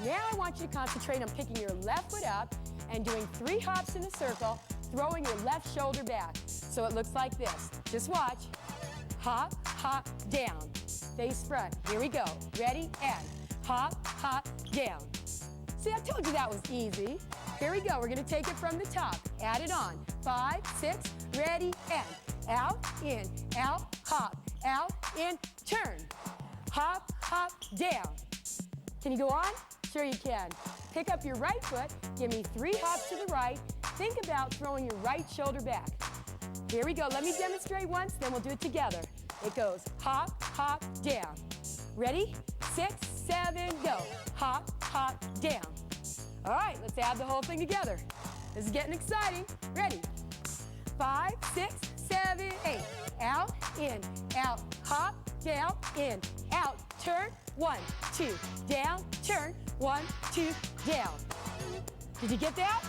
Now I want you to concentrate on picking your left foot up and doing 3 hops in a circle, throwing your left shoulder back. So it looks like this. Just watch. Hop, hop, down. Face front. Here we go. Ready, and hop, hop, down. See, I told you that was easy. Here we go. We're going to take it from the top. Add it on. 5, 6, ready, and out, in, out, hop, out, in, turn. Hop, hop, down. Can you go on? Sure you can. Pick up your right foot. Give me 3 hops to the right. Think about throwing your right shoulder back. Here we go. Let me demonstrate once, then we'll do it together. It goes hop, hop, down. Ready? 6, 7, go. Hop, hop, down. All right, let's add the whole thing together. This is getting exciting. Ready? 5, 6, 7, 8. Out, in, out, hop, down, in, out, turn, 1, 2, down, turn, 1, 2, down. Did you get that?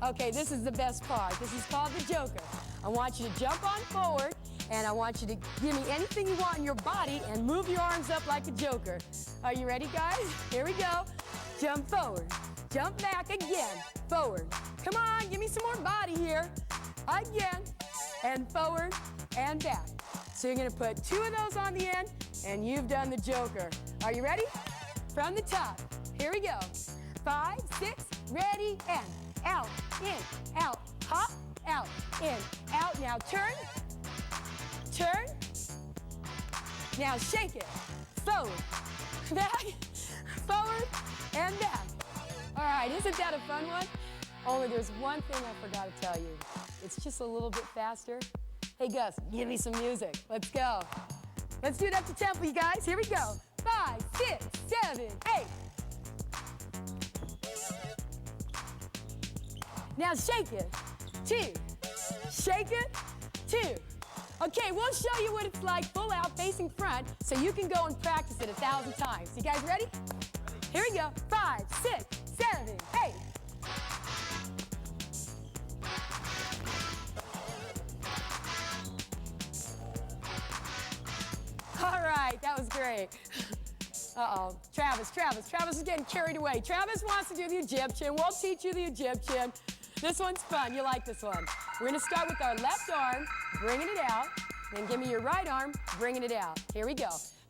Okay, this is the best part. This is called the Joker. I want you to jump on forward, and I want you to give me anything you want in your body and move your arms up like a Joker. Are you ready, guys? Here we go. Jump forward. Jump back again. Forward. Come on, give me some more body here. Again. And forward and back. So you're going to put 2 of those on the end, and you've done the Joker. Are you ready? From the top. Here we go. 5, 6, ready, and out, in, out, hop, out, in, out. Now turn, turn. Now shake it. Forward, back, forward, and back. All right, right, isn't that a fun one? Only there's one thing I forgot to tell you. It's just a little bit faster. Hey, Gus, give me some music. Let's go. Let's do it up to tempo, you guys. Here we go. 5, 6, 7, 8. Now shake it. 2. Shake it. 2. Okay, we'll show you what it's like full out facing front so you can go and practice it 1,000 times. You guys ready? Here we go. 5, 6, 7, 8. All right, that was great. Uh-oh, Travis is getting carried away. Travis wants to do the Egyptian. We'll teach you the Egyptian. This one's fun, you like this one. We're gonna start with our left arm, bringing it out, then give me your right arm, bringing it out. Here we go.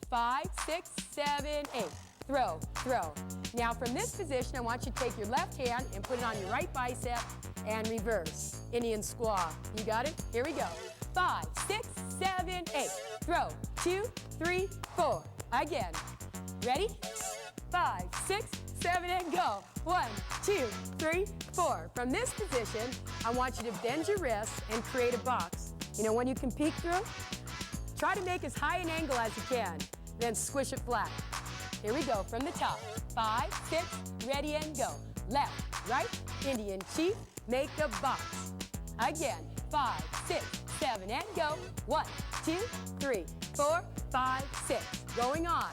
5, 6, 7, 8. Throw, throw. Now from this position, I want you to take your left hand and put it on your right bicep and reverse. Indian squaw. You got it? Here we go. 5, 6, 7, 8. Throw. 2, 3, 4. Again. Ready? 5, 6, 7, and go. 1, 2, 3, 4. From this position, I want you to bend your wrist and create a box. You know, when you can peek through, try to make as high an angle as you can, then squish it flat. Here we go, from the top. 5, 6, ready, and go. Left, right, Indian chief, make a box. Again, 5, 6, 7, and go. 1, 2, 3, 4, 5, 6. Going on.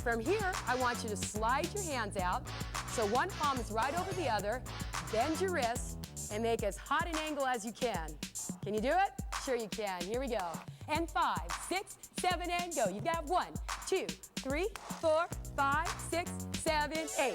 From here, I want you to slide your hands out so one palm is right over the other, bend your wrist, and make as hot an angle as you can. Can you do it? Sure you can. Here we go. And 5, 6, 7, and go. You got 1, 2, 3, 4, 5, 6, 7, 8.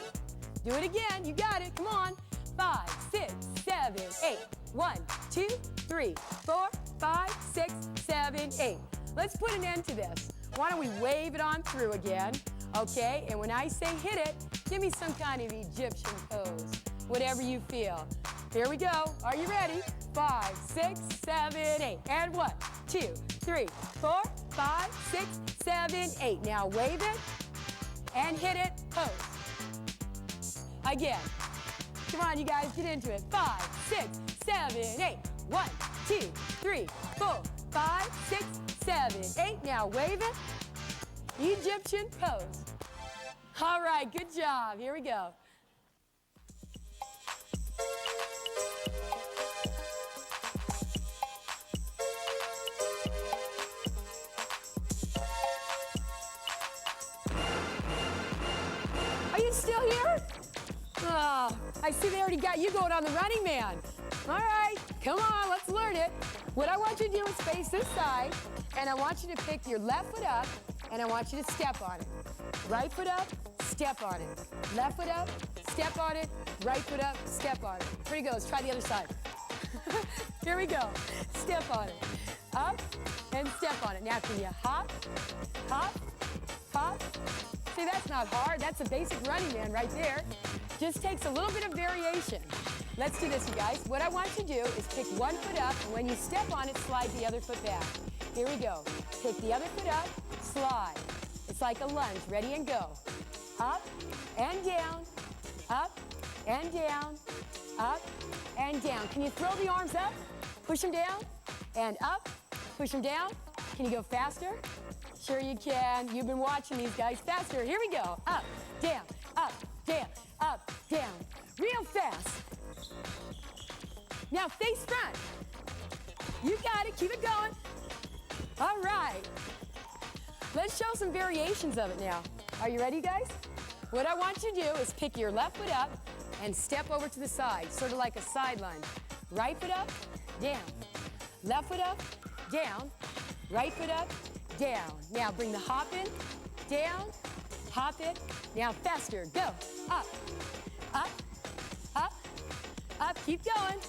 Do it again. You got it. Come on. 5, 6, 7, 8. 1, 2, 3, 4, 5, 6, 7, 8. Let's put an end to this. Why don't we wave it on through again? Okay, and when I say hit it, give me some kind of Egyptian pose. Whatever you feel. Here we go. Are you ready? 5, 6, 7, 8. And 1, 2, 3, 4, 5, 6, 7, 8. Now wave it and hit it. Pose. Again. Come on, you guys, get into it. 5, 6, 7, 8. 1, 2, 3, 4, 5, 6, 7, 8. Now wave it. Egyptian pose. All right, good job. Here we go. Are you still here? Oh, I see they already got you going on the running man. All right, come on, let's learn it. What I want you to do is face this side, and I want you to pick your left foot up, and I want you to step on it. Right foot up, step on it. Left foot up, step on it. Right foot up, step on it. Here it goes, try the other side. Here we go, step on it. Up, and step on it. Now can you hop, hop, hop? See, that's not hard. That's a basic running man right there. Just takes a little bit of variation. Let's do this, you guys. What I want you to do is pick one foot up, and when you step on it, slide the other foot back. Here we go. Pick the other foot up, slide. It's like a lunge. Ready and go. Up and down, up and down, up and down. Can you throw the arms up? Push them down and up. Push them down. Can you go faster? Sure you can. You've been watching these guys. Faster. Here we go. Up, down, up, down, up, down. Real fast. Now face front. You got it. Keep it going. All right. Let's show some variations of it now. Are you ready, guys? What I want you to do is pick your left foot up and step over to the side, sort of like a side lunge. Right foot up, down. Left foot up, down. Right foot up, down. Now bring the hop in, down, hop it. Now faster, go. Up, up, up, up. Keep going.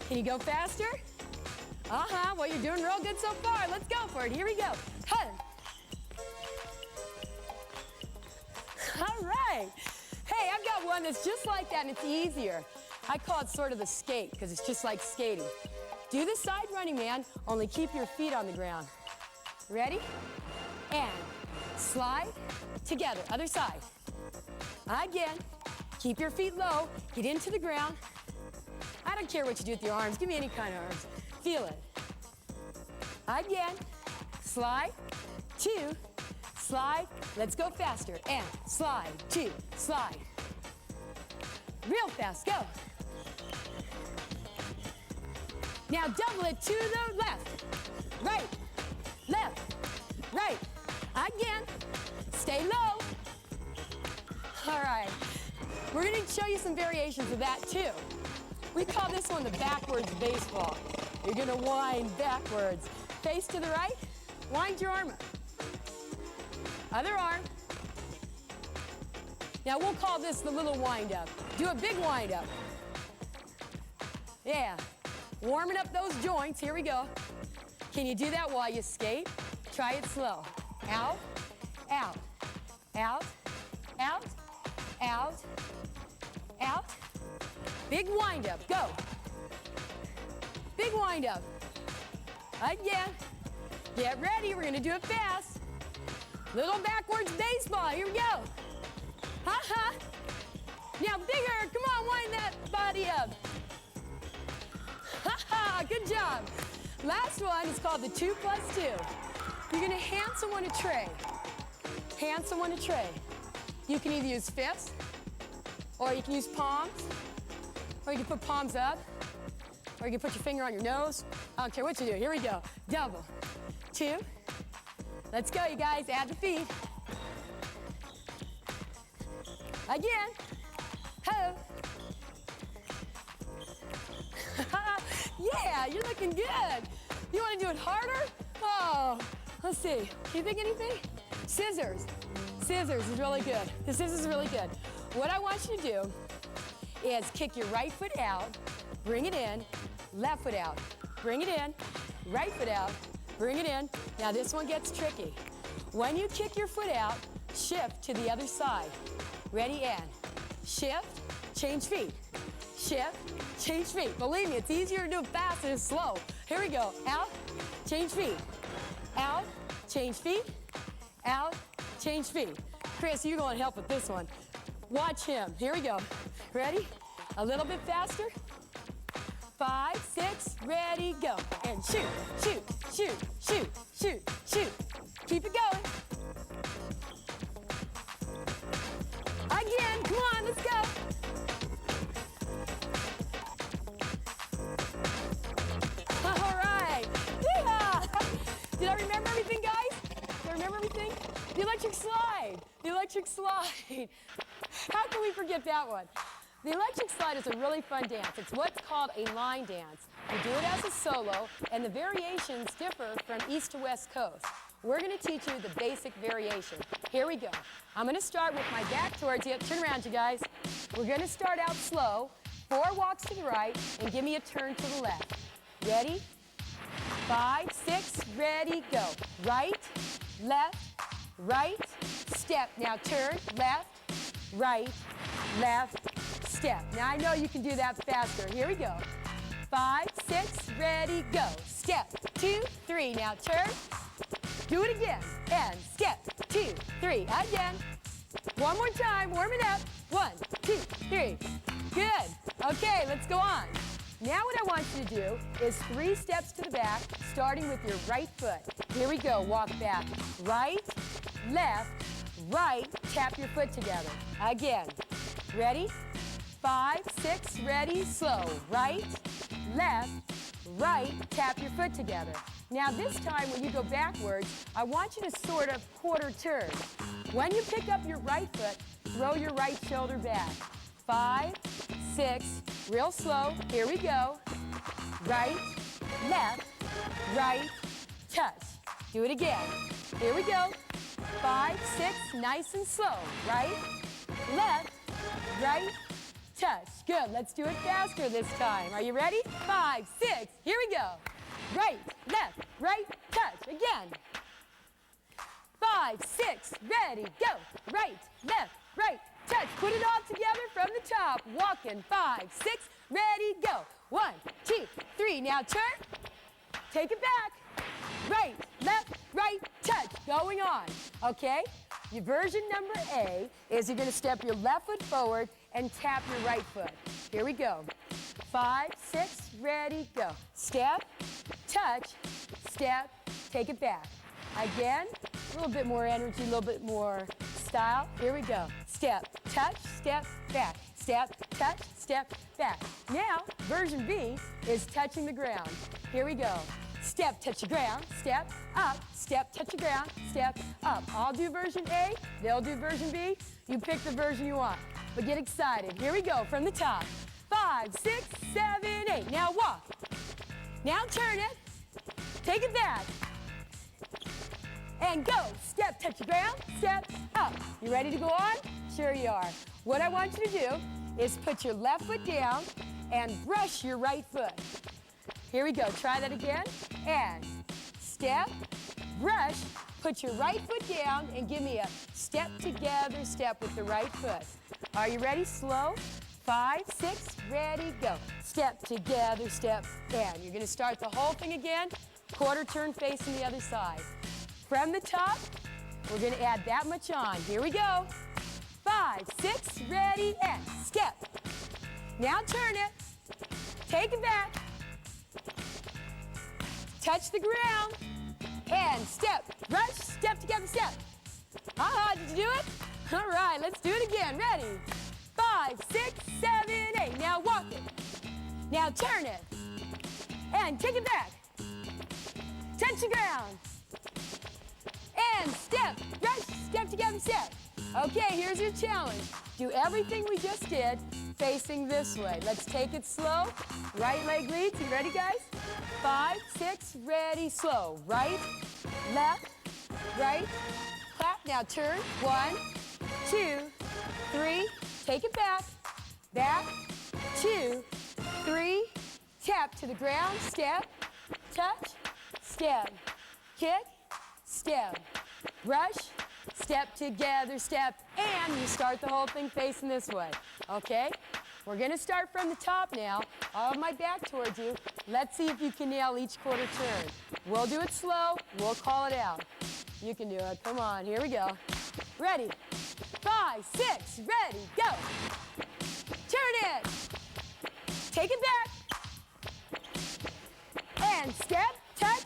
Can you go faster? Uh-huh, well, you're doing real good so far. Let's go for it. Here we go. Huh. All right. Hey, I've got one that's just like that, and it's easier. I call it sort of the skate, because it's just like skating. Do the side running man, only keep your feet on the ground. Ready? And slide together. Other side. Again. Keep your feet low. Get into the ground. I don't care what you do with your arms. Give me any kind of arms. Feel it. Again. Slide. 2. Slide. Let's go faster. And slide. 2. Slide. Real fast. Go. Now double it to the left. Right. Left. Right. Again. Stay low. All right. We're going to show you some variations of that too. We call this one the backwards baseball. You're going to wind backwards. Face to the right. Wind your arm up. Other arm. Now we'll call this the little wind up. Do a big wind up. Yeah. Warming up those joints. Here we go. Can you do that while you skate? Try it slow. Out, out, out, out, out, out. Big wind up. Go. Big wind up. Again. Get ready. We're going to do it fast. Little backwards baseball. Here we go. Ha-ha. Now bigger. Come on, wind that body up. Ha-ha. Good job. Last one is called the 2 + 2. You're going to hand someone a tray. Hand someone a tray. You can either use fists, or you can use palms, or you can put palms up, or you can put your finger on your nose. I don't care what you do. Here we go. Double. 2. Let's go, you guys. Add the feet. Again. Ho. Yeah, you're looking good. You want to do it harder? Oh, let's see. Can you think anything? Scissors. Scissors is really good. The scissors is really good. What I want you to do is kick your right foot out, bring it in, left foot out, bring it in, right foot out, bring it in. Now this one gets tricky. When you kick your foot out, shift to the other side. Ready, and shift, change feet. Shift, change feet. Believe me, it's easier to do it fast than slow. Here we go. Out, change feet. Out, change feet. Out, change feet. Chris, you're going to help with this one. Watch him. Here we go. Ready? A little bit faster. 5, 6, ready, go. And shoot, shoot, shoot, shoot, shoot, shoot. Keep it going. Again, come on, let's go. All right. Yeah. Did I remember everything, guys? Did I remember everything? The electric slide. The electric slide. How can we forget that one? The electric slide is a really fun dance. It's what's called a line dance. You do it as a solo, and the variations differ from east to west coast. We're going to teach you the basic variation. Here we go. I'm going to start with my back towards you. Turn around, you guys. We're going to start out slow. 4 walks to the right, and give me a turn to the left. Ready? 5, 6, ready, go. Right, left, right, step. Now turn, left, right, left, step. Now I know you can do that faster. Here we go. 5, 6, ready, go. Step, 2, 3. Now turn. Do it again. And step, 2, 3. Again. One more time. Warm it up. 1, 2, 3. Good. Okay, let's go on. Now what I want you to do is 3 steps to the back, starting with your right foot. Here we go. Walk back. Right, left, right. Tap your foot together. Again. Ready? 5, 6, ready, slow. Right, left, right. Tap your foot together. Now this time when you go backwards, I want you to sort of quarter turn. When you pick up your right foot, throw your right shoulder back. 5, 6, real slow. Here we go. Right, left, right, touch. Do it again. Here we go. 5, 6, nice and slow. Right, left, right, touch. Good. Let's do it faster this time. Are you ready? 5, 6. Here we go. Right, left, right, touch. Again. 5, 6, ready, go. Right, left, right, touch. Put it all together from the top. Walking. 5, 6, ready, go. 1, 2, 3. Now turn. Take it back. Right, left, right, touch. Going on. Okay? Your version number A is you're going to step your left foot forward and tap your right foot. Here we go. 5, 6, ready, go. Step, touch, step, take it back. Again, a little bit more energy, a little bit more style. Here we go. Step, touch, step, back. Step, touch, step, back. Now, version B is touching the ground. Here we go. Step, touch the ground, step, up, step, touch the ground, step, up. I'll do version A, they'll do version B. You pick the version you want, but get excited. Here we go, from the top. 5, 6, 7, 8. Now walk. Now turn it. Take it back. And go. Step, touch the ground, step, up. You ready to go on? Sure you are. What I want you to do is put your left foot down and brush your right foot. Here we go. Try that again. And step, brush, put your right foot down, and give me a step together step with the right foot. Are you ready? Slow. 5, 6, ready, go. Step together, step, and you're going to start the whole thing again. Quarter turn facing the other side. From the top, we're going to add that much on. Here we go. 5, 6, ready, and step. Now turn it. Take it back. Touch the ground. And step. Rush, step together, step. Did you do it? All right, let's do it again. Ready? 5, 6, 7, 8. Now walk it. Now turn it. And take it back. Touch the ground. And step. Rush, step together, step. Okay, here's your challenge. Do everything we just did facing this way. Let's take it slow. Right leg leads. You ready, guys? 5, 6, ready, slow. Right, left, right, clap. Now turn. 1, 2, 3. Take it back. Back, 2, 3. Tap to the ground. Step, touch, step, kick, step, brush, step together, step, and you start the whole thing facing this way, okay? We're gonna start from the top now. I'll have my back towards you. Let's see if you can nail each quarter turn. We'll do it slow, we'll call it out. You can do it, come on, here we go. Ready, 5, 6, ready, go. Turn it, take it back, and step, touch,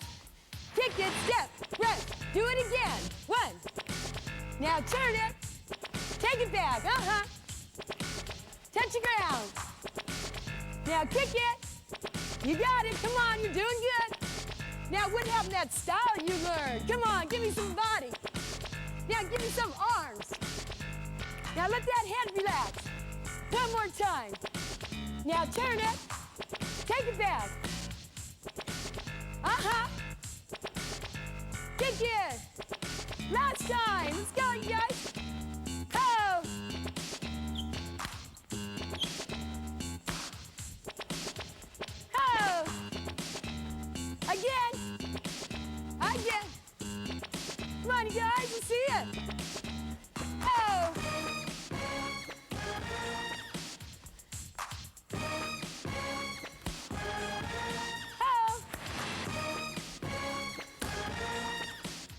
kick it, step, rest. Do it again, 1. Now turn it, take it back, touch the ground. Now kick it, you got it, come on, you're doing good. Now what happened to that style you learned? Come on, give me some body. Now give me some arms. Now let that head relax. One more time. Now turn it, take it back. Kick it. Last time. Let's go, you guys. Oh. Oh. Again. Again. Come on, you guys. Let's see it. Oh.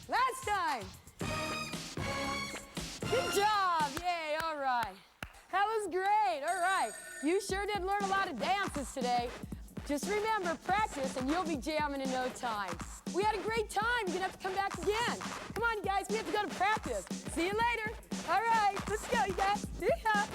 Last time. Good job. Yay. All right. That was great. All right. You sure did learn a lot of dances today. Just remember, practice and you'll be jamming in no time. We had a great time. You're going to have to come back again. Come on, you guys. We have to go to practice. See you later. All right. Let's go, you guys. See ya.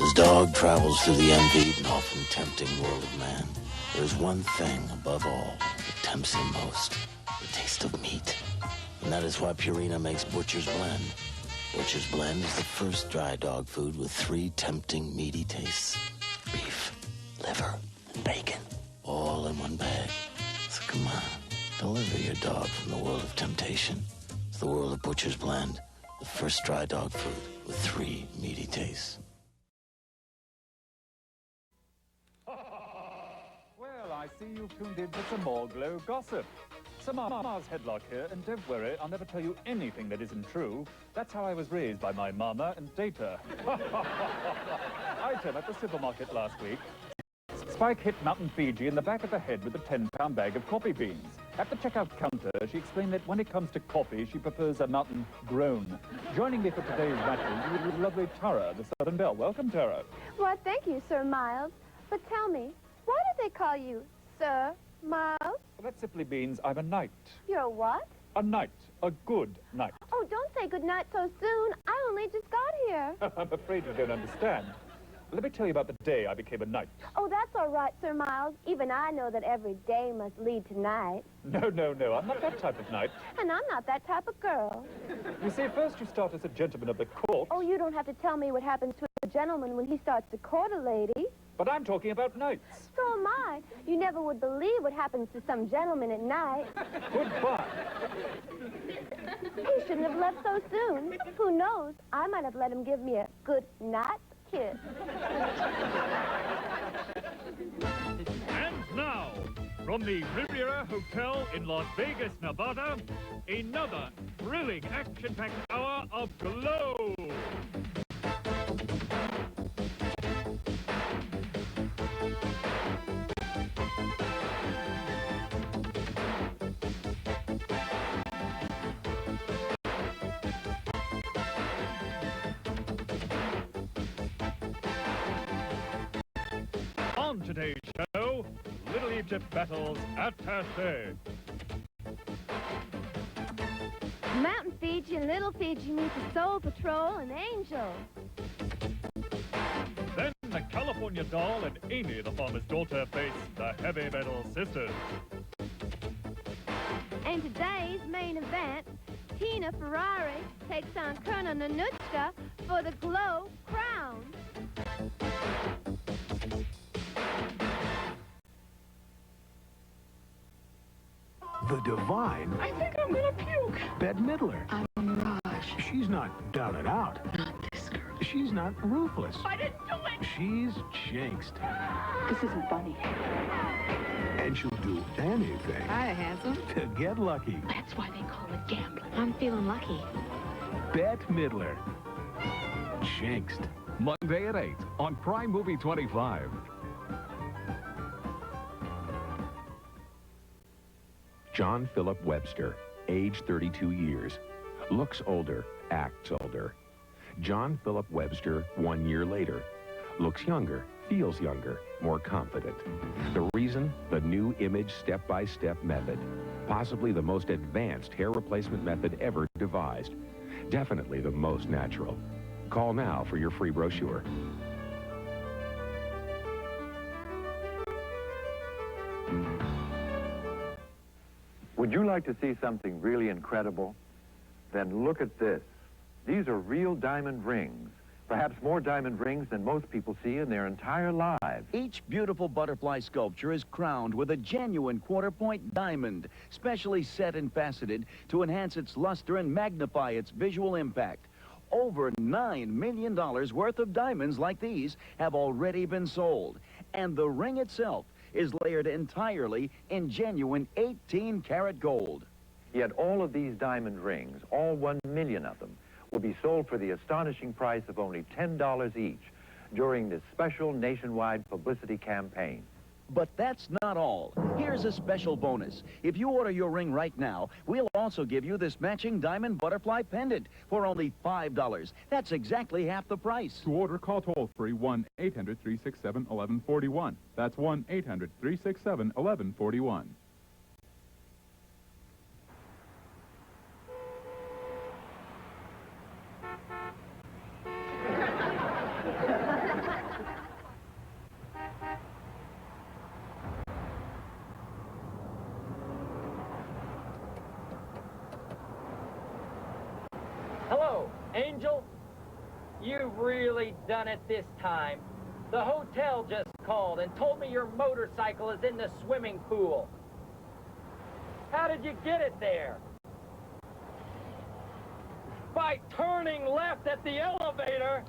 As dog travels through the envied and often tempting world of man, there's one thing above all that tempts him most, the taste of meat. And that is why Purina makes Butcher's Blend. Butcher's Blend is the first dry dog food with 3 tempting meaty tastes. Beef, liver, and bacon, all in one bag. So come on, deliver your dog from the world of temptation. It's the world of Butcher's Blend, the first dry dog food with 3 meaty tastes. Well, I see you've tuned in for some more Glow gossip. Mama's headlock here, and don't worry, I'll never tell you anything that isn't true. That's how I was raised by my mama and data. I turned at the supermarket last week. Spike hit Mountain Fiji in the back of the head with a 10-pound bag of coffee beans. At the checkout counter, she explained that when it comes to coffee, she prefers a mountain grown. Joining me for today's matches is lovely Tara, the Southern Belle. Welcome, Tara. Well, thank you, Sir Miles. But tell me, why do they call you Sir Miles? Well, that simply means I'm a knight. You're a what? A knight. A good knight. Oh, don't say goodnight so soon. I only just got here. I'm afraid you don't understand. Let me tell you about the day I became a knight. Oh, that's all right, Sir Miles. Even I know that every day must lead to night. No. I'm not that type of knight. And I'm not that type of girl. You see, first you start as a gentleman of the court. Oh, you don't have to tell me what happens to a gentleman when he starts to court a lady. But I'm talking about knights. So am I. You never would believe what happens to some gentleman at night. Goodbye. He shouldn't have left so soon. Who knows? I might have let him give me a good night kiss. And now, from the Riviera Hotel in Las Vegas, Nevada, another thrilling action-packed hour of Glow. On today's show, Little Egypt battles at Taste. Mountain Fiji and Little Fiji meet the Soul Patrol and Angel. Then the California Doll and Amy, the farmer's daughter, face the Heavy Metal Sisters. And today's main event, Tina Ferrari takes on Colonel Nanuchka for the Glow crown. The Divine. I think I'm gonna puke. Bette Midler. I'm a mirage. She's not down and out. Not this girl. She's not ruthless. I didn't do it. She's jinxed. This isn't funny. And she'll do anything Hi, handsome. to get lucky. That's why they call it gambling. I'm feeling lucky. Bette Midler. Jinxed. Monday at 8 on Prime Movie 25. John Philip Webster, age 32 years, looks older, acts older. John Philip Webster, 1 year later, looks younger, feels younger, more confident. The reason? The new image step-by-step method. Possibly the most advanced hair replacement method ever devised. Definitely the most natural. Call now for your free brochure. Would you like to see something really incredible? Then look at this. These are real diamond rings. Perhaps more diamond rings than most people see in their entire lives. Each beautiful butterfly sculpture is crowned with a genuine quarter-point diamond, specially set and faceted to enhance its luster and magnify its visual impact. Over $9 million worth of diamonds like these have already been sold, and the ring itself is layered entirely in genuine 18-karat gold. Yet all of these diamond rings, all 1 million of them, will be sold for the astonishing price of only $10 each during this special nationwide publicity campaign. But that's not all. Here's a special bonus. If you order your ring right now, we'll also give you this matching diamond butterfly pendant for only $5. That's exactly half the price. To order, call toll-free 1-800-367-1141. That's 1-800-367-1141. You've really done it this time. The hotel just called and told me your motorcycle is in the swimming pool. How did you get it there? By turning left at the elevator.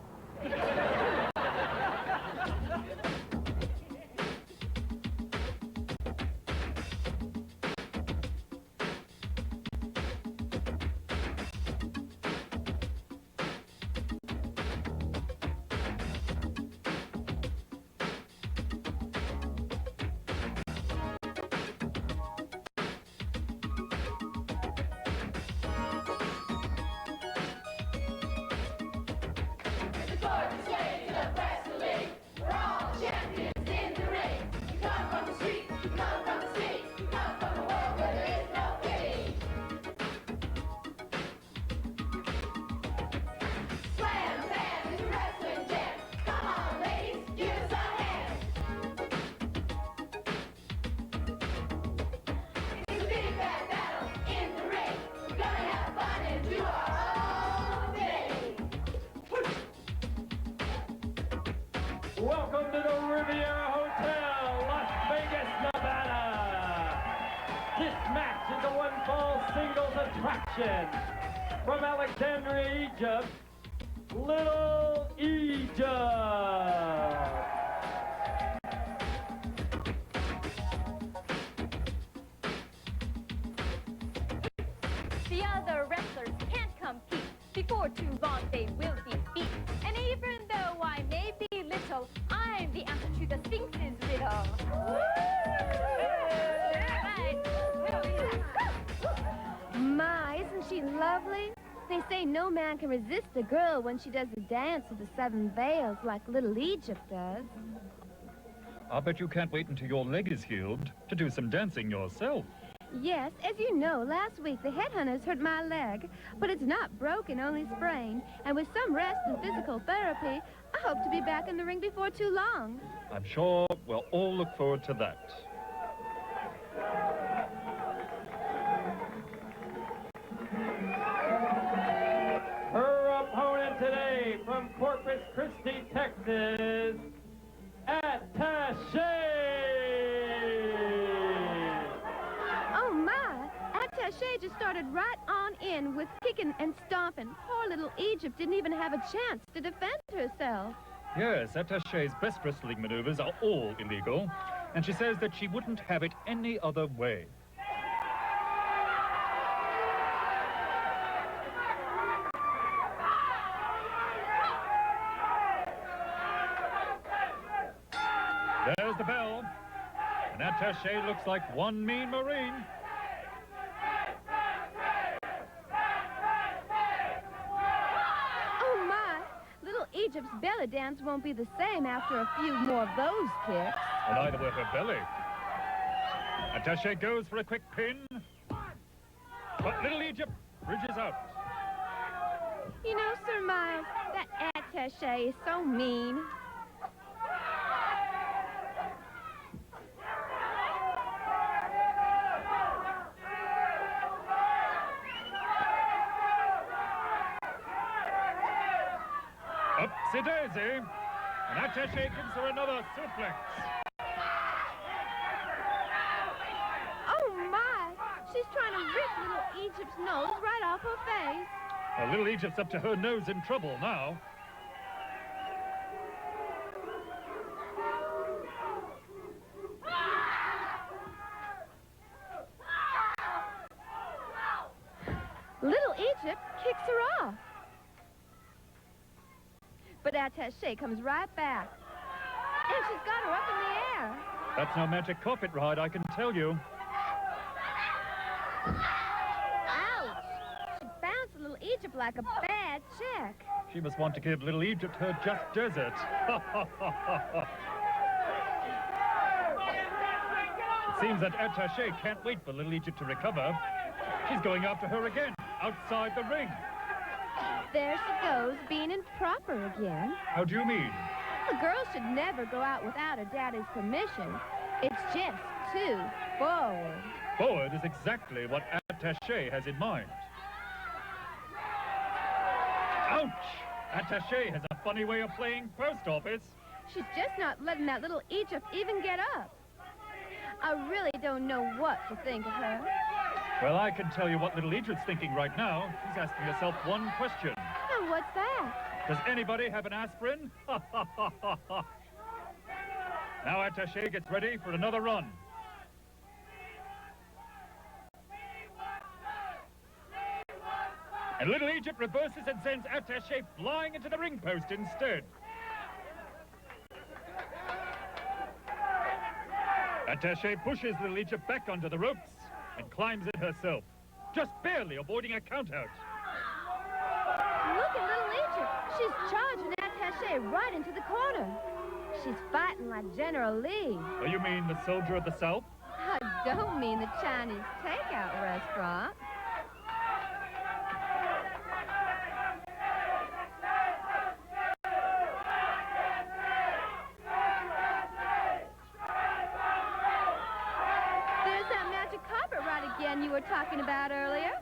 Welcome to the Riviera Hotel, Las Vegas, Nevada. This match is a one-fall singles attraction. From Alexandria, Egypt, Little Egypt. The other wrestlers can't compete. Before too long they will be beat. And even though I may be little, I'm the answer to the Sphinx's riddle. My, isn't she lovely? They say no man can resist a girl when she does the dance of the seven veils like Little Egypt does. I'll bet you can't wait until your leg is healed to do some dancing yourself. Yes, as you know, last week the headhunters hurt my leg, but it's not broken, only sprained. And with some rest and physical therapy, I hope to be back in the ring before too long. I'm sure we'll all look forward to that. Her opponent today from Corpus Christi, Texas, Attaché. Oh, my! Attaché just started right on in with kicking and stomping. Poor Little Egypt didn't even have a chance to defend herself. Yes, Attaché's best wrestling maneuvers are all illegal, and she says that she wouldn't have it any other way. There's the bell, and Attaché looks like one mean Marine. Oh, my! Little Egypt's belly dance won't be the same after a few more of those kicks. And either with her belly. Attaché goes for a quick pin, but Little Egypt bridges out. You know, Sir Miles, that Attaché is so mean. Upsy daisy, and Attaché gives her another suplex. Oh, my! She's trying to rip Little Egypt's nose right off her face. Well, Little Egypt's up to her nose in trouble now. Little Egypt kicks her off. But Attaché comes right back. And she's got her up in the air. That's no magic carpet ride, I can tell you. Ouch! She bounced Little Egypt like a bad check. She must want to give Little Egypt her just desert. It seems that Attaché can't wait for Little Egypt to recover. She's going after her again, outside the ring. There she goes, being improper again. How do you mean? A girl should never go out without her daddy's permission. It's just too forward. Forward is exactly what Attaché has in mind. Ouch! Attaché has a funny way of playing post office. She's just not letting that little Egypt even get up. I really don't know what to think of her. Well, I can tell you what little Egypt's thinking right now. She's asking herself one question. And what's that? Does anybody have an aspirin? Now Attaché gets ready for another run. And little Egypt reverses and sends Attaché flying into the ring post instead. Attaché pushes little Egypt back onto the ropes and climbs it herself, just barely avoiding a count-out. Look at little Egypt. She's charging Attaché right into the corner. She's fighting like General Lee. Oh, you mean the soldier of the South? I don't mean the Chinese takeout restaurant. There's that magic carpet ride again you were talking about earlier.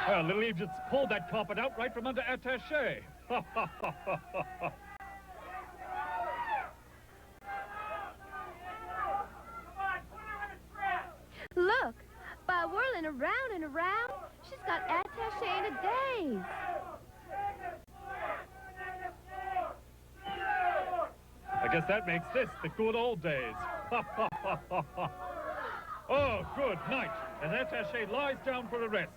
Well, little Egypt's pulled that carpet out right from under Attaché. Look, by whirling around and around, she's got Attaché in a daze. I guess that makes this the good old days. Oh, good night, as Attaché lies down for a rest.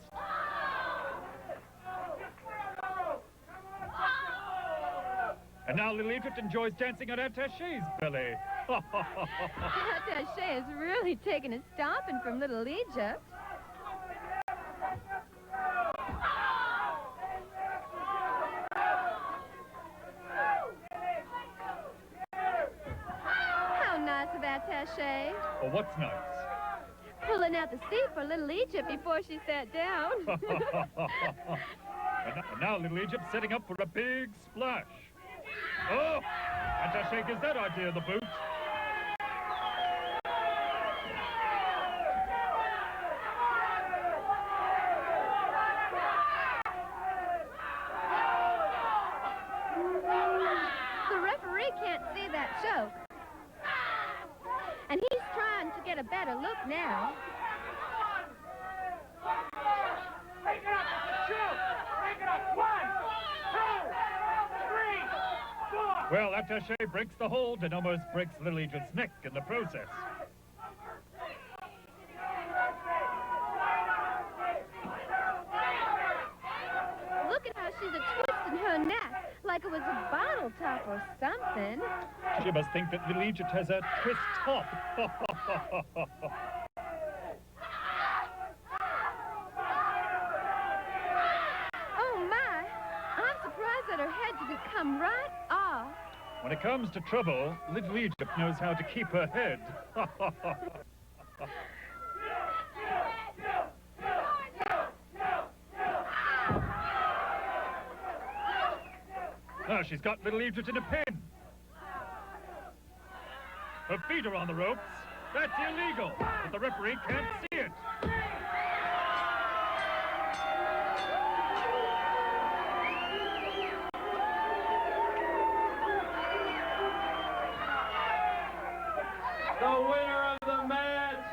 And now little Egypt enjoys dancing on Attaché's belly. Attaché is really taking a stomping from little Egypt. How nice of Attaché. Well, what's nice? Pulling out the seat for little Egypt before she sat down. And now little Egypt's setting up for a big splash. Oh, Attaché gives that idea the boot. The referee can't see that choke. And he's trying to get a better look now. Take it up, shoot! Take it up! 1, 2, 3, 4! Well, Attaché breaks the hold and almost breaks little Egypt's neck in the process. Look at how she's a-twisting her neck like it was a bottle top or something. She must think that little Egypt has a twist top. Oh, my. I'm surprised that her head didn't come right off. When it comes to trouble, little Egypt knows how to keep her head. Now she's got little Egypt in a pen. Her feet are on the ropes. That's illegal, but the referee can't see it. The winner of the match,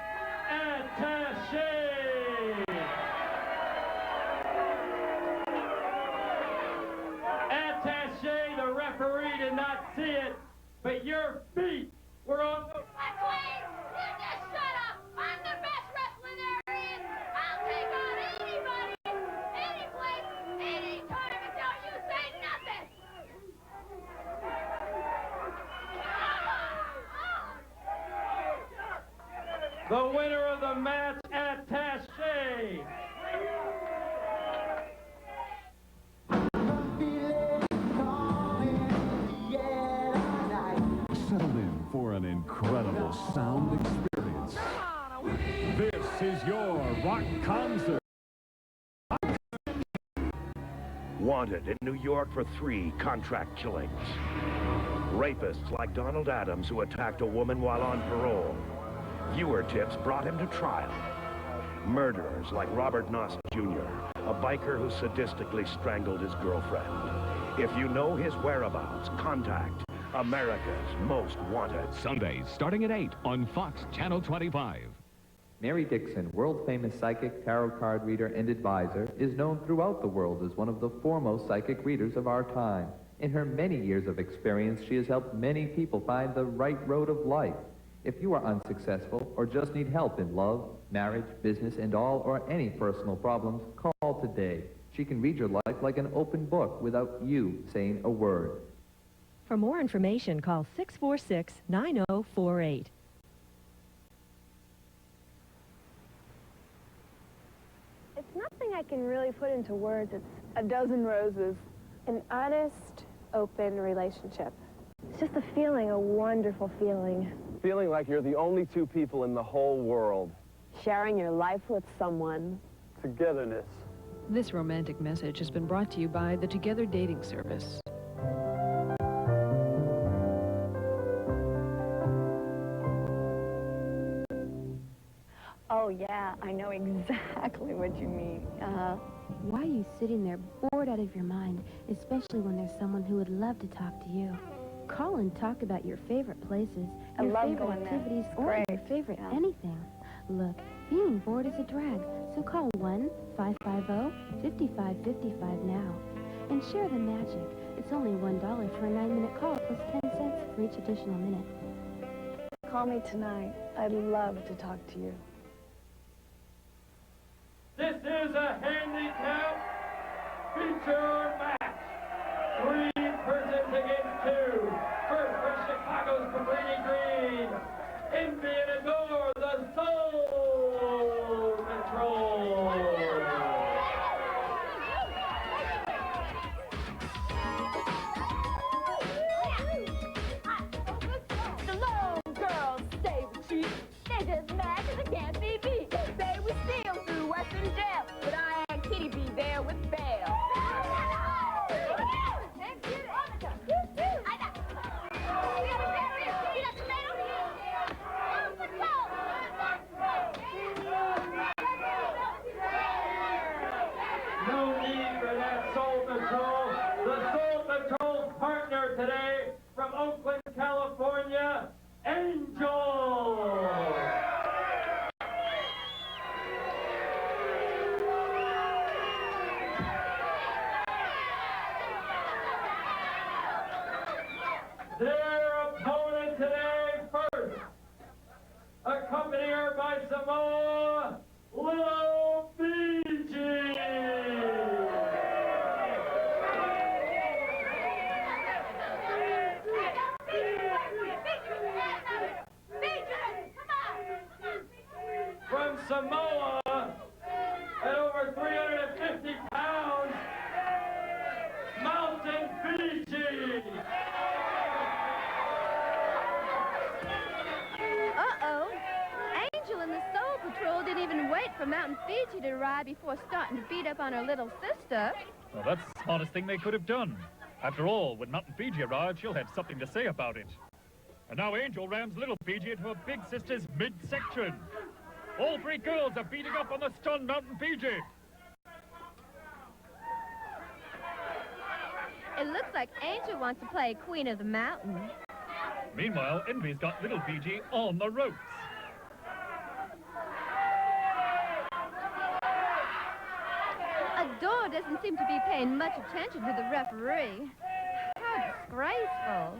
Attaché! Attaché, the referee did not see it, but your feet were on the... McQueen, you just shut up! I'm the best wrestler there is! I'll take on anybody, any place, any tournament, don't you say nothing! The winner of the match, Attaché! Settle in for an incredible sound experience. This is your rock concert. Wanted in New York for 3 contract killings. Rapists like Donald Adams who attacked a woman while on parole. Viewer tips brought him to trial. Murderers like Robert Noss Jr., a biker who sadistically strangled his girlfriend. If you know his whereabouts, contact America's Most Wanted. Sundays starting at 8 on Fox Channel 25. Mary Dixon, world-famous psychic, tarot card reader, and advisor, is known throughout the world as one of the foremost psychic readers of our time. In her many years of experience, she has helped many people find the right road of life. If you are unsuccessful or just need help in love, marriage, business, and all or any personal problems, call today. She can read your life like an open book without you saying a word. For more information, call 646-9048. It's nothing I can really put into words. It's a dozen roses. An honest, open relationship. It's just a feeling, a wonderful feeling. Feeling like you're the only two people in the whole world. Sharing your life with someone. Togetherness. This romantic message has been brought to you by the Together Dating Service. Oh, yeah, I know exactly what you mean. Why are you sitting there bored out of your mind, especially when there's someone who would love to talk to you? Call and talk about your favorite places, I your love favorite going there. activities, It's or great. your favorite anything. Look, being bored is a drag, so call 1-550-5555 now and share the magic. It's only $1 for a 9-minute call plus 10 cents for each additional minute. Call me tonight. I'd love to talk to you. This is a handicap feature match. 3 persons against 2. First from Chicago's Cabrini Green. Envy and Adore, the Soul Patrol. The lone girls stay with cheap. They're just mad 'cause they can't be beat. They say we steal through Western jail, but I ain't Kitty B there with bail. No need for that Soul Patrol. The Soul Patrol's partner today from Oakland, California, Angel. Their opponent today first, accompany her by Samoa, Little Fiji. From Samoa, at over 350 pounds, Mountain Fiji. Uh-oh. Angel and the Soul Patrol didn't even wait for Mountain Fiji to arrive before starting to beat up on her little sister. Well, that's the smartest thing they could have done. After all, when Mountain Fiji arrives, she'll have something to say about it. And now Angel rams Little Fiji into her big sister's midsection. All 3 girls are beating up on the stunned Mountain Fiji. It looks like Angel wants to play Queen of the Mountain. Meanwhile, Envy's got Little Fiji on the ropes. Adore doesn't seem to be paying much attention to the referee. How disgraceful.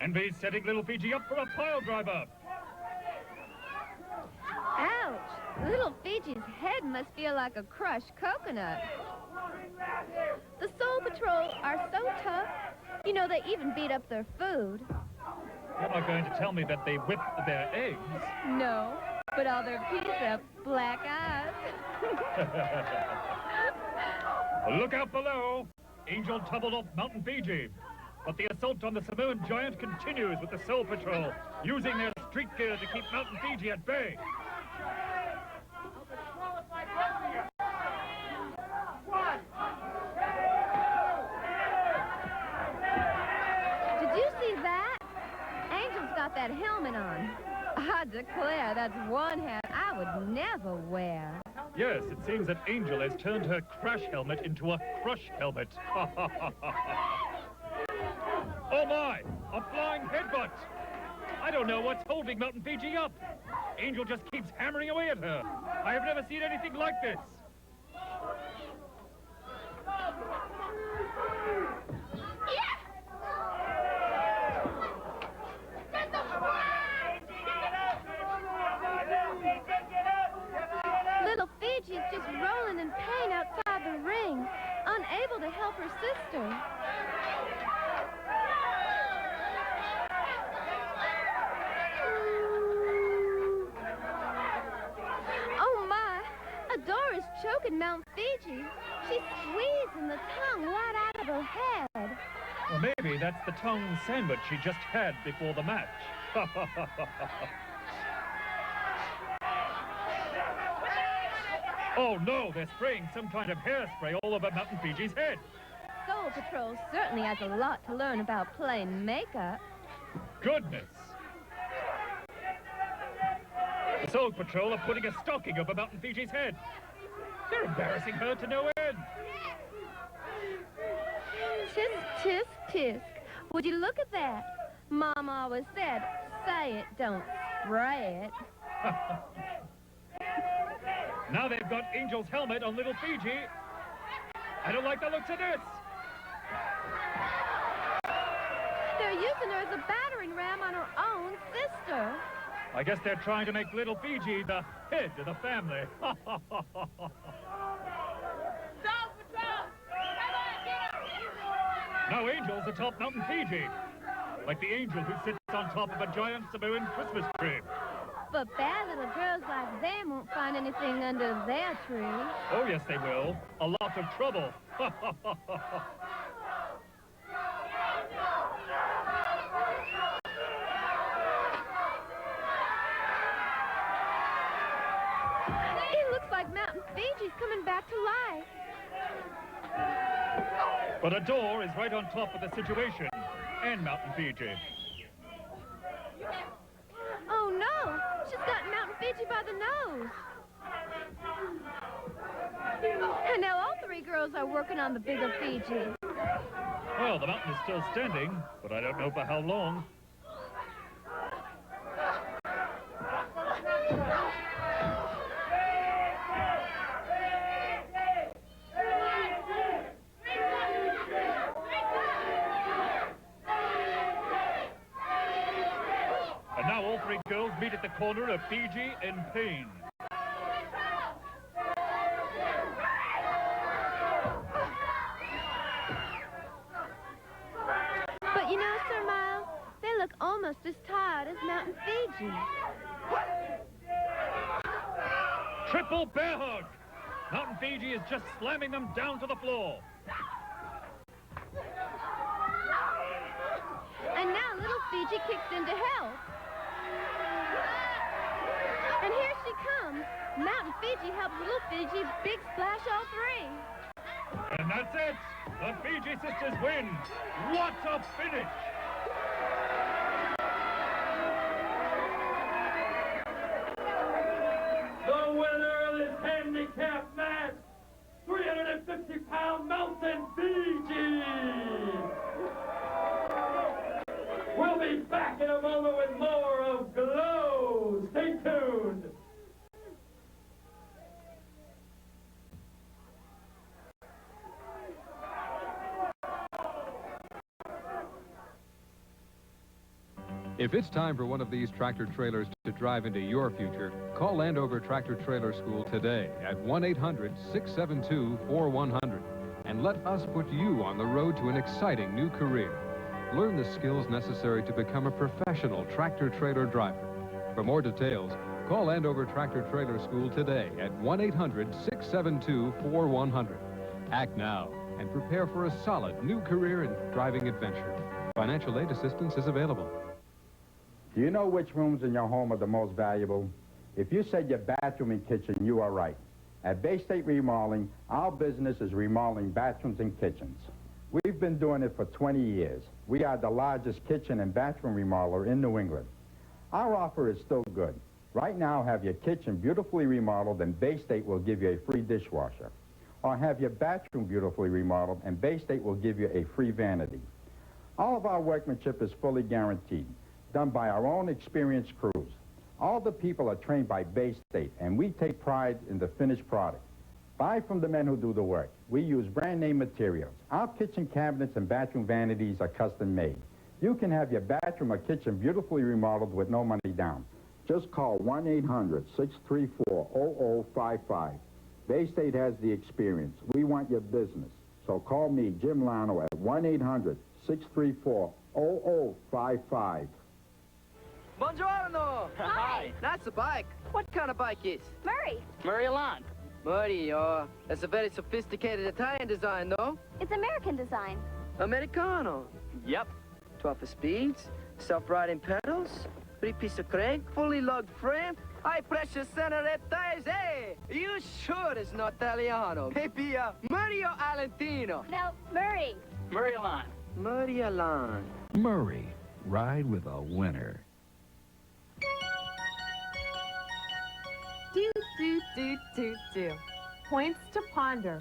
Envy's setting Little Fiji up for a pile driver. Ouch! Little Fiji's head must feel like a crushed coconut. The Soul Patrol are so tough. You know, they even beat up their food. You're not going to tell me that they whip their eggs. No, but all their pizza, black eyes. Look out below. Angel tumbled off Mountain Fiji. But the assault on the Samoan giant continues with the Soul Patrol, using their street gear to keep Mountain Fiji at bay. Did you see that? Angel's got that helmet on. I declare, that's one hat I would never wear. Yes, it seems that Angel has turned her crash helmet into a crush helmet. Oh my, a flying headbutt. I don't know what's holding Mountain Fiji up. Angel just keeps hammering away at her. I have never seen anything like this. Little Fiji is just rolling in pain outside the ring, unable to help her sister. Oh my, Adora's choking Mount Fiji. She's squeezing the tongue right out of her head. Or maybe that's the tongue sandwich she just had before the match. Oh no, they're spraying some kind of hairspray all over Mountain Fiji's head. Soul Patrol certainly has a lot to learn about playing makeup. Goodness. The Soul Patrol are putting a stocking over Mountain Fiji's head. They're embarrassing her to no end. Tisk, tisk, tisk. Would you look at that? Mom always said, say it, don't spray it. Now they've got Angel's helmet on little Fiji. I don't like the looks of this. They're using her as a battering ram on her own sister. I guess they're trying to make little Fiji the head of the family. Now Angel's atop Mountain Fiji, like the angel who sits on top of a giant Samoan Christmas tree. But bad little girls like them won't find anything under their tree. Oh, yes, they will. A lot of trouble. It looks like Mountain Fiji's coming back to life. But a door is right on top of the situation, and Mountain Fiji. Oh, no! She's got Mountain Fiji by the nose. And now all three girls are working on the bigger Fiji. Well, the mountain is still standing, but I don't know for how long. And now all three girls meet at the corner of Fiji in pain. But you know, Sir Miles, they look almost as tired as Mountain Fiji. Triple bear hug! Mountain Fiji is just slamming them down to the floor. And now little Fiji kicks in to help. And here she comes. Mountain Fiji helps little Fiji big splash all three. And that's it. The Fiji sisters win. What a finish! The winner of this handicap match, 350-pound Mountain Fiji. We'll be back in a moment with more of Glow. Stay tuned. If it's time for one of these tractor trailers to drive into your future, call Landover Tractor Trailer School today at 1-800-672-4100 and let us put you on the road to an exciting new career. Learn the skills necessary to become a professional tractor trailer driver. For more details, call Landover Tractor Trailer School today at 1-800-672-4100. Act now and prepare for a solid new career in driving adventure. Financial aid assistance is available. Do you know which rooms in your home are the most valuable? If you said your bathroom and kitchen, you are right. At Bay State Remodeling, our business is remodeling bathrooms and kitchens. We've been doing it for 20 years. We are the largest kitchen and bathroom remodeler in New England. Our offer is still good. Right now, have your kitchen beautifully remodeled and Bay State will give you a free dishwasher. Or have your bathroom beautifully remodeled and Bay State will give you a free vanity. All of our workmanship is fully guaranteed, done by our own experienced crews. All the people are trained by Bay State, and we take pride in the finished product. Buy from the men who do the work. We use brand name materials. Our kitchen cabinets and bathroom vanities are custom made. You can have your bathroom or kitchen beautifully remodeled with no money down. Just call 1-800-634-0055. Bay State has the experience. We want your business. So call me, Jim Lano, at 1-800-634-0055. Buongiorno! Hi. That's a bike. What kind of bike is? Murray. Murray Alon. Murray, that's a very sophisticated Italian design, no? It's American design. Americano. Yep. 12 speeds, self-riding pedals, 3-piece of crank, fully lugged frame, high pressure center tires. Hey, you sure it's not Italiano? Maybe Mario Alentino. No, Murray. Murray Alon. Murray Alon. Murray, ride with a winner. Do. Points to ponder.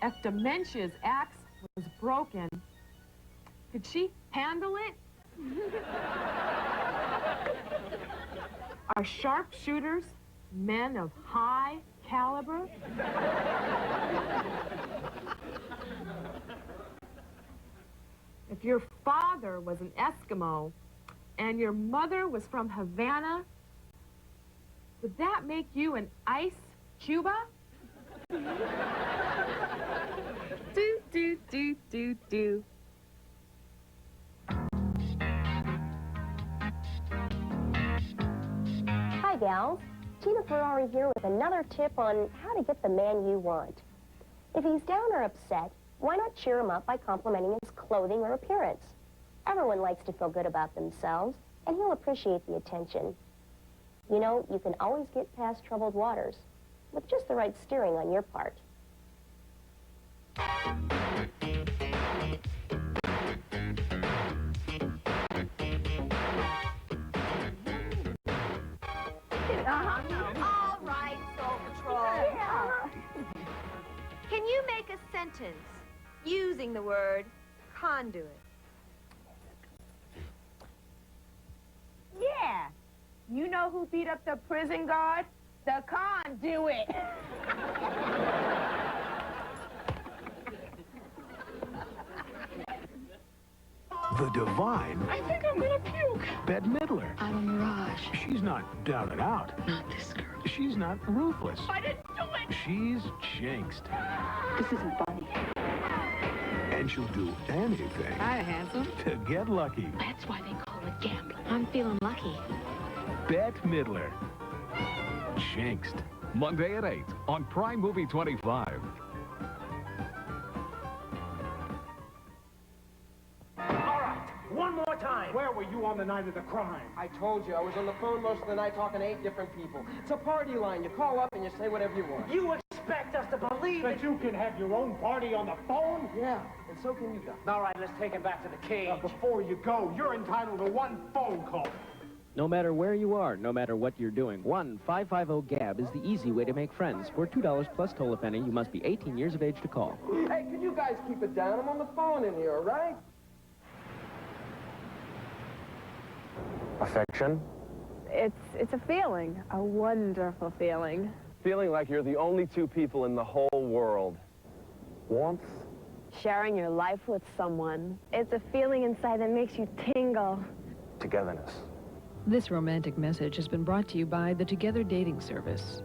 If Dementia's axe was broken, could she handle it? Are sharpshooters men of high caliber? If your father was an Eskimo and your mother was from Havana, would that make you an ice Cuba? Do. Hi, gals. Tina Ferrari here with another tip on how to get the man you want. If he's down or upset, why not cheer him up by complimenting his clothing or appearance? Everyone likes to feel good about themselves, and he'll appreciate the attention. You know, you can always get past troubled waters with just the right steering on your part. All right, Soul Patrol. Can you make a sentence using the word conduit? Yeah. You know who beat up the prison guard? The conduit. The divine I think I'm gonna puke. Bette Midler. I'm a mirage. She's not down and out. Not this girl. She's not ruthless. I didn't do it. She's jinxed. This isn't funny. And she'll do anything Hi, handsome. to get lucky. That's why they call it gambling. I'm feeling lucky. Bette Midler. Jinxed. Monday at 8 on Prime Movie 25. One more time. Where were you on the night of the crime? I told you, I was on the phone most of the night talking to 8 different people. It's a party line. You call up and you say whatever you want. You expect us to believe that you can have your own party on the phone? Yeah, and so can you guys. All right, let's take it back to the cage. Before you go, you're entitled to one phone call. No matter where you are, no matter what you're doing, 1-550-GAB is the easy way to make friends. For $2 plus toll a penny, you must be 18 years of age to call. Hey, could you guys keep it down? I'm on the phone in here, all right? Affection? It's a feeling, a wonderful feeling. Feeling like you're the only two people in the whole world. Warmth? Sharing your life with someone. It's a feeling inside that makes you tingle. Togetherness. This romantic message has been brought to you by the Together Dating Service.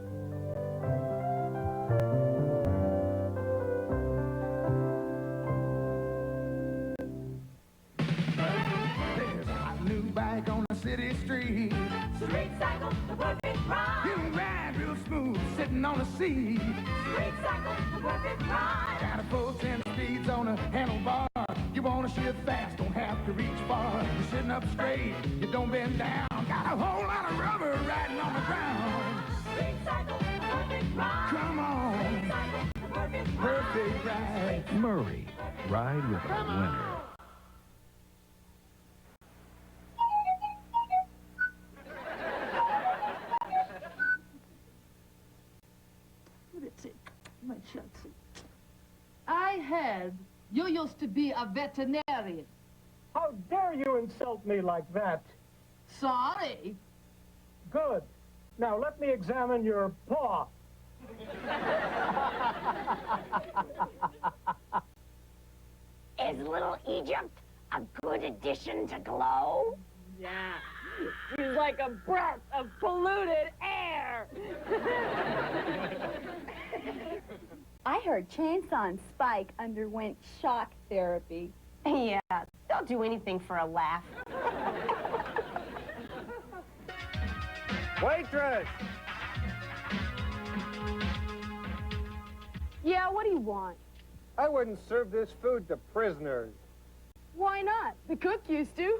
There's a hot new bike on the city street. Street cycle, the perfect ride. You can ride real smooth, sitting on a seat. Street cycle, the perfect ride. Got a full 10 speeds on a handlebar. You wanna shift fast, don't have to reach far. You're sitting up straight, you don't bend down. Got a whole lot of rubber riding on the ground. Street cycle, the perfect ride. Come on. Street cycle, the perfect Perfect ride. Murray, ride with a winner. My shucks. I heard you used to be a veterinarian. How dare you insult me like that? Sorry. Good. Now let me examine your paw. Is Little Egypt a good addition to Glow? Yeah. He's like a breath of polluted air. I heard Chainsaw and Spike underwent shock therapy. Yeah, they'll do anything for a laugh. Waitress! Yeah, what do you want? I wouldn't serve this food to prisoners. Why not? The cook used to.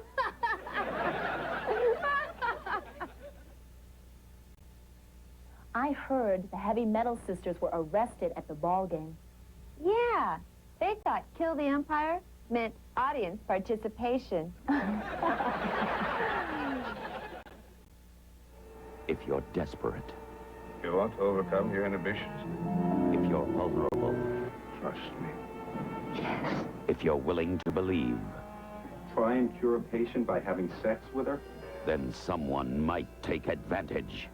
I heard the Heavy Metal Sisters were arrested at the ball game. Yeah, they thought kill the Empire meant audience participation. If you're desperate, You want to overcome your inhibitions? if you're vulnerable, Trust me. if you're willing to believe, Try and cure a patient by having sex with her? then someone might take advantage.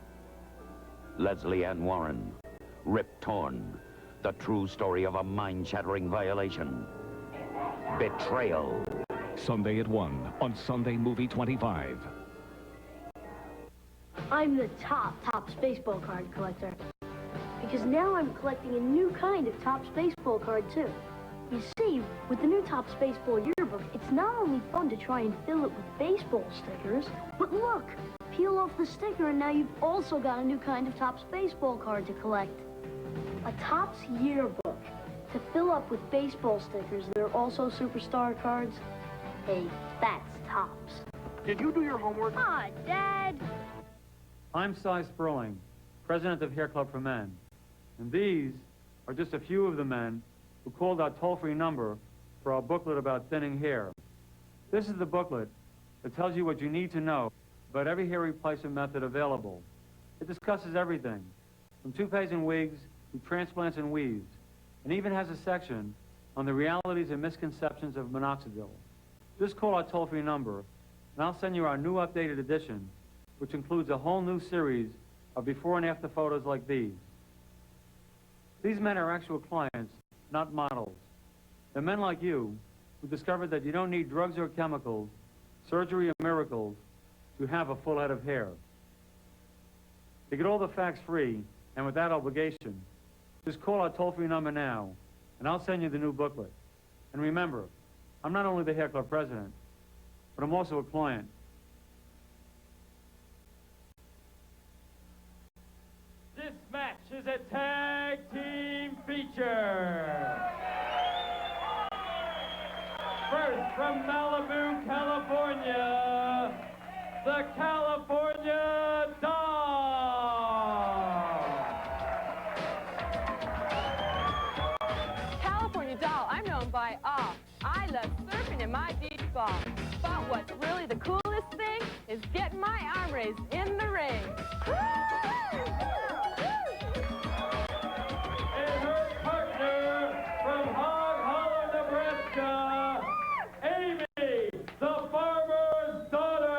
Leslie Ann Warren, Rip Torn, the true story of a mind-shattering violation. Betrayal. Sunday at 1 on Sunday Movie 25. I'm the top baseball card collector. Because now I'm collecting a new kind of Topps baseball card, too. You see, with the new Topps Baseball Yearbook, it's not only fun to try and fill it with baseball stickers, but look! Peel off the sticker and now you've also got a new kind of Topps baseball card to collect. A Topps Yearbook to fill up with baseball stickers that are also superstar cards. Hey, that's Topps. Did you do your homework? Aw, Dad! I'm Cy Sperling, president of Hair Club for Men. And these are just a few of the men who called our toll-free number for our booklet about thinning hair. This is the booklet that tells you what you need to know about every hair replacement method available. It discusses everything, from toupees and wigs to transplants and weaves, and even has a section on the realities and misconceptions of minoxidil. Just call our toll-free number, and I'll send you our new updated edition, which includes a whole new series of before and after photos like these. These men are actual clients, not models. They're men like you who discovered that you don't need drugs or chemicals, surgery or miracles to have a full head of hair. To get all the facts free and without obligation, just call our toll-free number now, and I'll send you the new booklet. And remember, I'm not only the Hair Club president, but I'm also a client. This match is a tag team feature. First, from Malibu, California, the California Doll. California Doll, I'm known by awe. I love surfing in my beach ball. But what's really the coolest thing is getting my arm raised in the ring. And her partner from Hog Hollow, Nebraska, Amy, the farmer's daughter.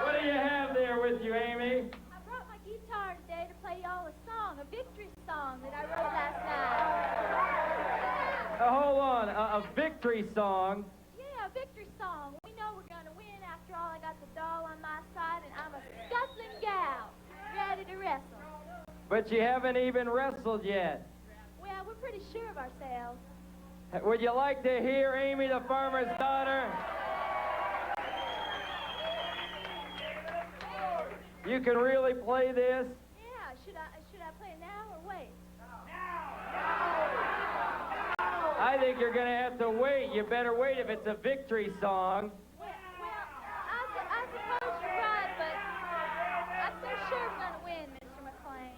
What do you have there with you, Amy? I brought my guitar today to play y'all a song, a victory song that I wrote last night. Hold on, a victory song. Yeah, a victory song. We know we're gonna win. After all, I got the doll on my side, and I'm a scuffling gal, ready to wrestle. But you haven't even wrestled yet. Well, we're pretty sure of ourselves. Would you like to hear Amy, the farmer's daughter? You can really play this? Yeah, should I play it now or wait? I think you're going to have to wait. You better wait if it's a victory song. Well, I suppose you're right, but I'm so sure we're gonna win, Mr. McLean.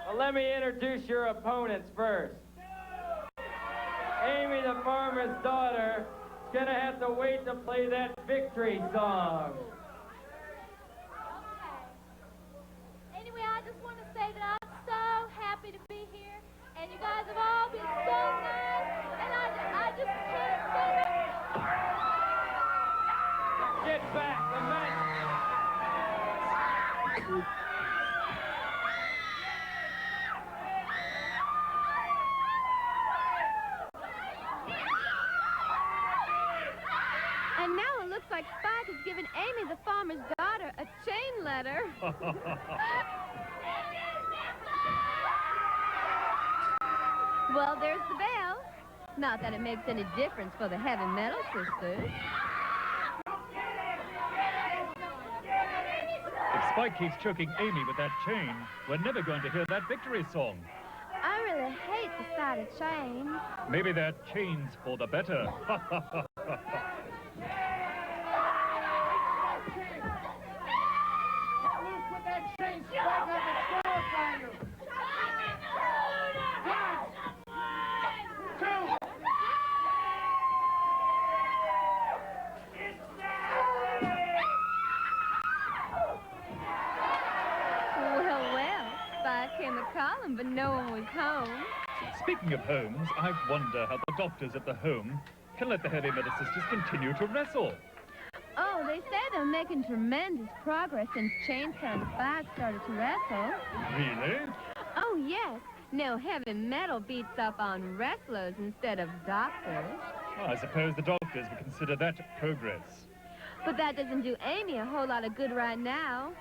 Well, let me introduce your opponents first. Amy, the farmer's daughter, gonna have to wait to play that victory song. Anyway, I just want to say that I'm so happy to be here, and you guys have all been so nice, and I just can't say it. Get back, the man. And now it looks like Spike has given Amy, the farmer's daughter, a chain letter. Well, there's the bell. Not that it makes any difference for the heavy metal sisters. If Spike keeps choking Amy with that chain, we're never going to hear that victory song. I really hate the sight of chains. Maybe that chain's for the better. Well, Spike came to call him, but no one was home. Speaking of homes, I wonder how the doctors at the home can let the heavy metal sisters continue to wrestle. Oh, they say they're making tremendous progress since Chainsaw and Spike started to wrestle. Really? Oh, yes. Now heavy metal beats up on wrestlers instead of doctors. Well, I suppose the doctors would consider that progress. But that doesn't do Amy a whole lot of good right now.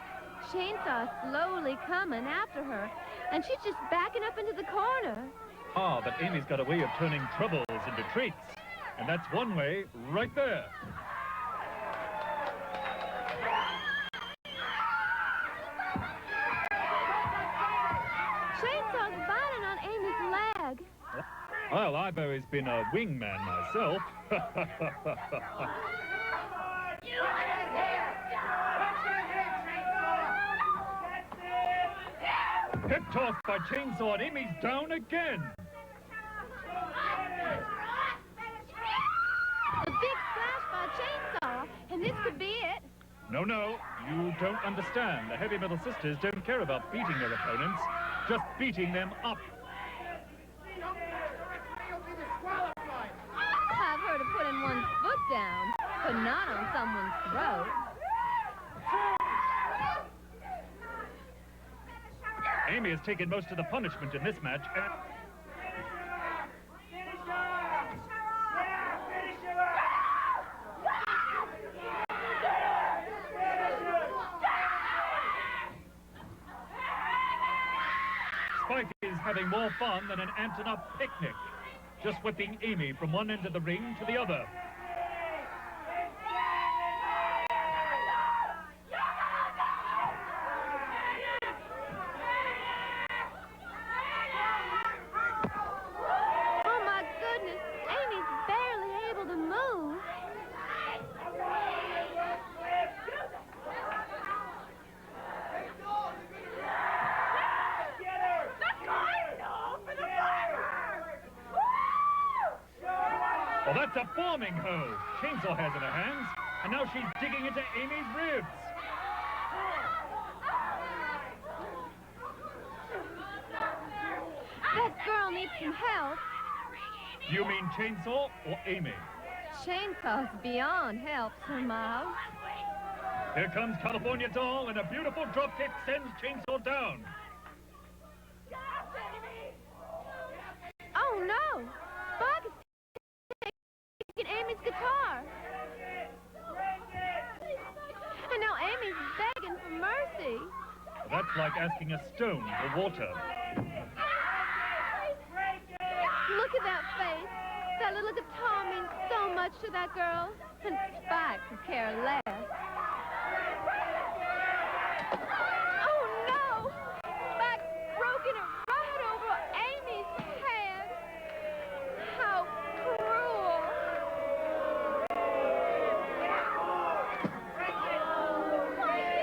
Chainsaw's slowly coming after her, and she's just backing up into the corner. Ah, but Amy's got a way of turning troubles into treats. And that's one way right there. Chainsaw's biting on Amy's leg. Well, I've always been a wingman myself. Hip toss by Chainsaw and Amy's down again. A big splash by Chainsaw, and this could be it. No, no, you don't understand. The heavy metal sisters don't care about beating their opponents, just beating them up. I've heard of putting one's foot down, but not on someone's throat. Amy has taken most of the punishment in this match, and... Spike is having more fun than an Antonov picnic, just whipping Amy from one end of the ring to the other. Oh my goodness, Amy's barely able to move. Well, that's a farming hoe Chainsaw has in her hands, and now she's digging into Amy's ribs. That girl needs some help. You mean Chainsaw or Amy? Chainsaw's beyond help, Sir Miles. Here comes California Doll, and a beautiful dropkick sends Chainsaw down. Oh no! Spike is taking Amy's guitar. And now Amy's begging for mercy. That's like asking a stone for water. Look at that face. That little guitar means so much to that girl. And Spike could care less. Oh no! Spike's broken it right over Amy's head. How cruel.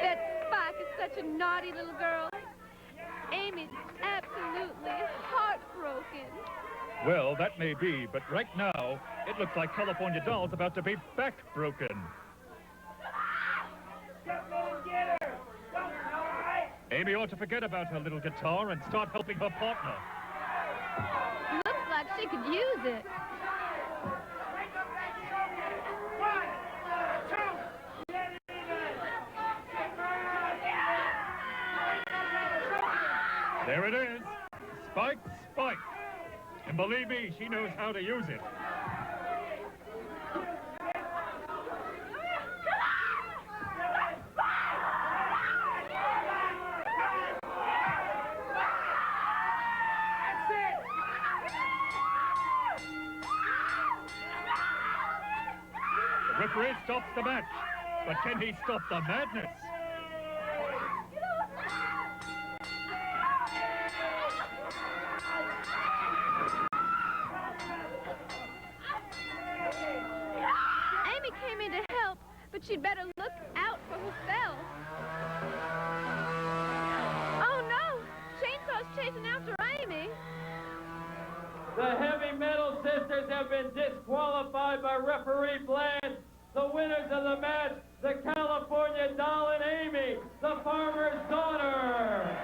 That Spike is such a naughty little girl. Amy's absolutely heartbroken. Well, that may be, but right now, it looks like California Doll's about to be back-broken. Amy ought to forget about her little guitar and start helping her partner. Looks like she could use it. There it is. Spike, Spike. And believe me, she knows how to use it. The referee stops the match, but can he stop the madness? Amy came in to help, but she'd better look out for herself. Oh no! Chainsaw's chasing after Amy. The Heavy Metal Sisters have been disqualified by referee Bland. The winners of the match, the California Doll and Amy, the farmer's daughter.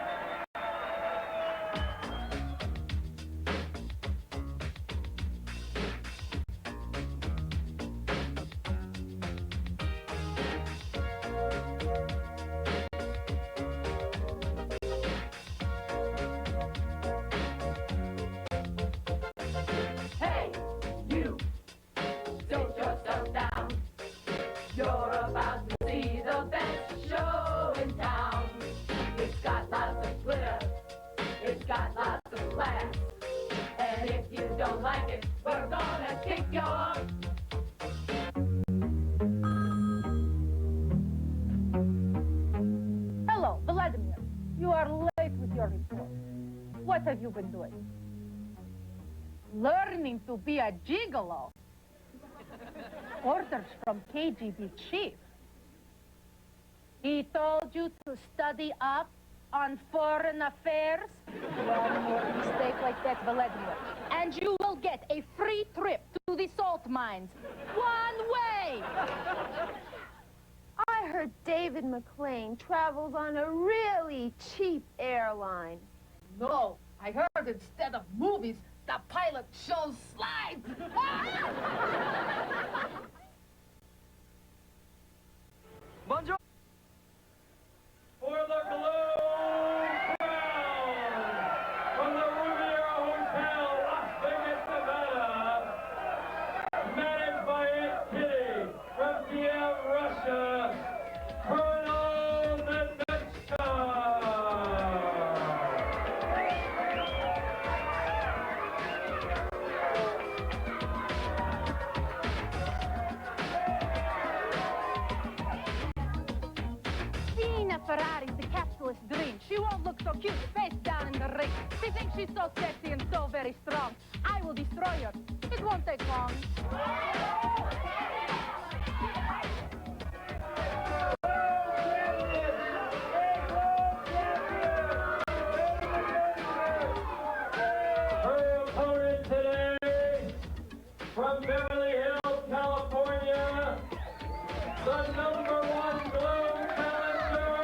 Hey, you, sit yourself down. You're about to see the best show in town. It's got lots of glitter, it's got lots of class. And if you don't like it, we're gonna kick your... Hello, Vladimir. You are late with your report. What have you been doing? Learning to be a gigolo. Orders from KGB chief. He told you to study up on foreign affairs? One more mistake like that, Vladimir, and you will get a free trip to the salt mines. One way! I heard David McLean travels on a really cheap airline. No, I heard instead of movies, the pilot shows slides. Bonjour. For the Gloom Crown, from the Riviera Hotel, Las Vegas, Nevada, managed by Aunt Kitty, from Kiev, Russia, Colonel Latenight. Tina Ferrari's the capitalist dream. She won't look so cute face down in the ring. She thinks she's so sexy and so very strong. I will destroy her. It won't take long. Her opponent today, from Beverly Hills, California, the #1 Globe challenger,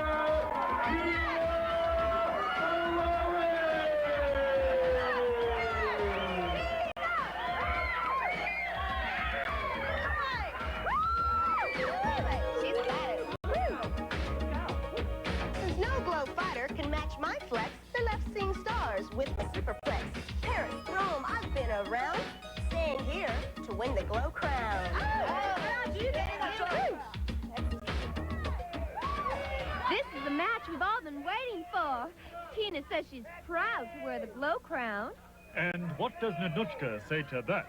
She's got it. There's no glow fighter can match my flex. The left seeing stars with the superplex. Paris, Rome, I've been around. Staying here to win the glow crown. This is the match we've all been waiting for. Tina says she's proud to wear the glow crown. And what does Nanuchka say to that?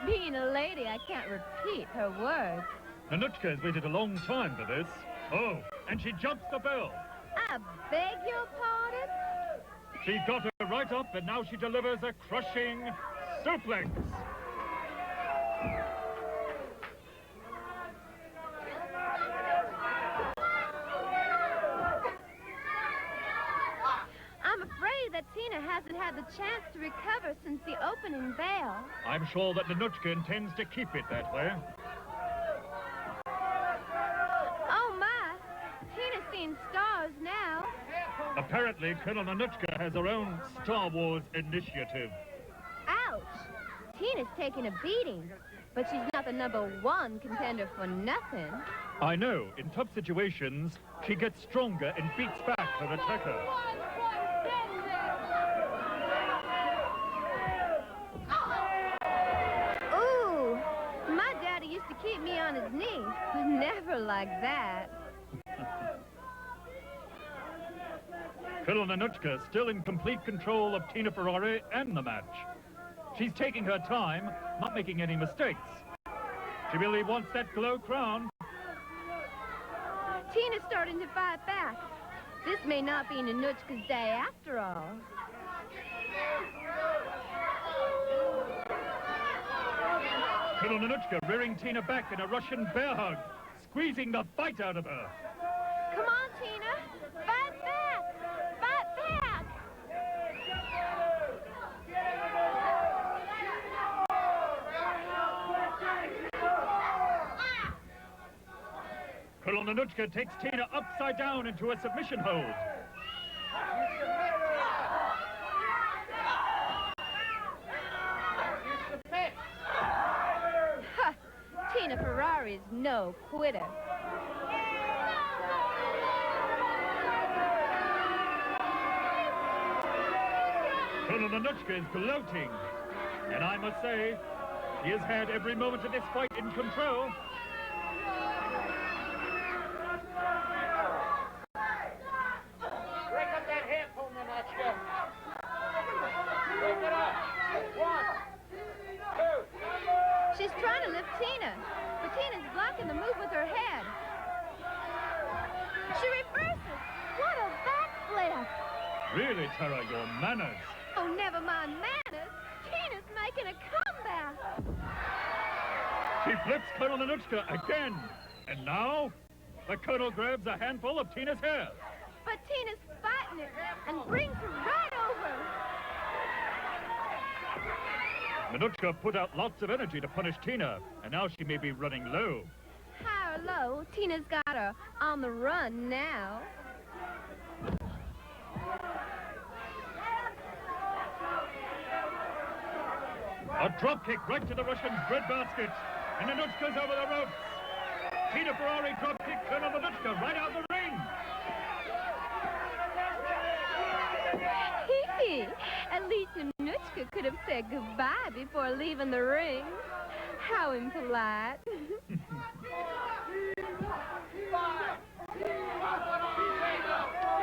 Being a lady, I can't repeat her words. Nanuchka has waited a long time for this. Oh, and she jumps the bell. I beg your pardon? She got her right up, and now she delivers a crushing suplex. I'm afraid that Tina hasn't had the chance to recover since the opening bell. I'm sure that Nanuchka intends to keep it that way. Oh, my. Tina's seen stars now. Apparently, Colonel Nanuchka has her own Star Wars initiative. Ouch. Tina's taking a beating, but she's not the #1 contender for nothing. I know, in tough situations, she gets stronger and beats back her attacker. Ooh, my daddy used to keep me on his knee, but never like that. Colonel Nanuchka still in complete control of Tina Ferrari and the match. She's taking her time, not making any mistakes. She really wants that glow crown. Tina's starting to fight back. This may not be Nanuchka's day after all. Colonel Nanuchka rearing Tina back in a Russian bear hug, squeezing the fight out of her. Come on, Tina. Fight back. Fight back. Colonel Nanuchka takes Tina upside down into a submission hold. Huh. Tina Ferrari is no quitter. Colonel Nanuchka is gloating. And I must say, he has had every moment of this fight in control. Break up that hip, Nanuchka. Break it up. 1, 2. She's trying to lift Tina, but Tina's blocking the move with her head. She reverses. What a backflip. Really, Tara, your manners. Oh, never mind manners. Tina's making a comeback. She flips Colonel Nanuchka again. And now, the Colonel grabs a handful of Tina's hair. But Tina's fighting it and brings her right over. Nanuchka put out lots of energy to punish Tina, and now she may be running low. High or low, Tina's got her on the run now. A drop kick right to the Russian's breadbasket, and Nanuchka's over the ropes. Tina Ferrari drop kick Colonel Nanuchka right out the ring. Hee-hee. At least Nanuchka could have said goodbye before leaving the ring. How impolite.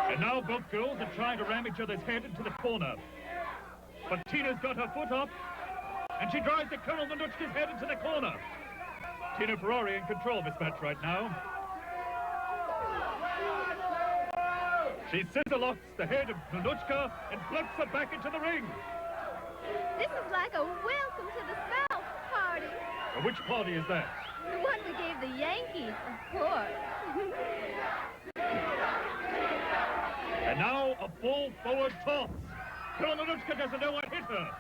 And now both girls are trying to ram each other's head into the corner. But Tina's got her foot up, and she drives the Colonel Nanuchka's head into the corner. Tina Ferrari in control of this match right now. She scissor-locks the head of Nanuchka and flips her back into the ring. This is like a welcome to the South party. Which party is that? The one we gave the Yankees, of course. And now a full forward toss. Colonel Nanuchka doesn't know what hit her.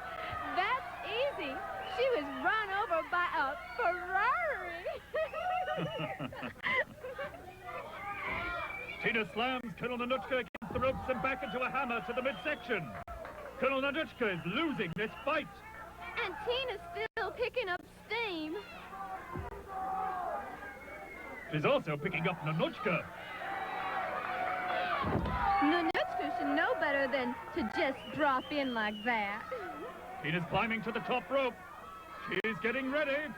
That's easy. She was run over by a Ferrari. Tina slams Colonel Nanuchka against the ropes and back into a hammer to the midsection. Colonel Nanuchka is losing this fight. And Tina's still picking up steam. She's also picking up Nanuchka. Nanuchka should know better than to just drop in like that. Tina's climbing to the top rope. She's getting ready.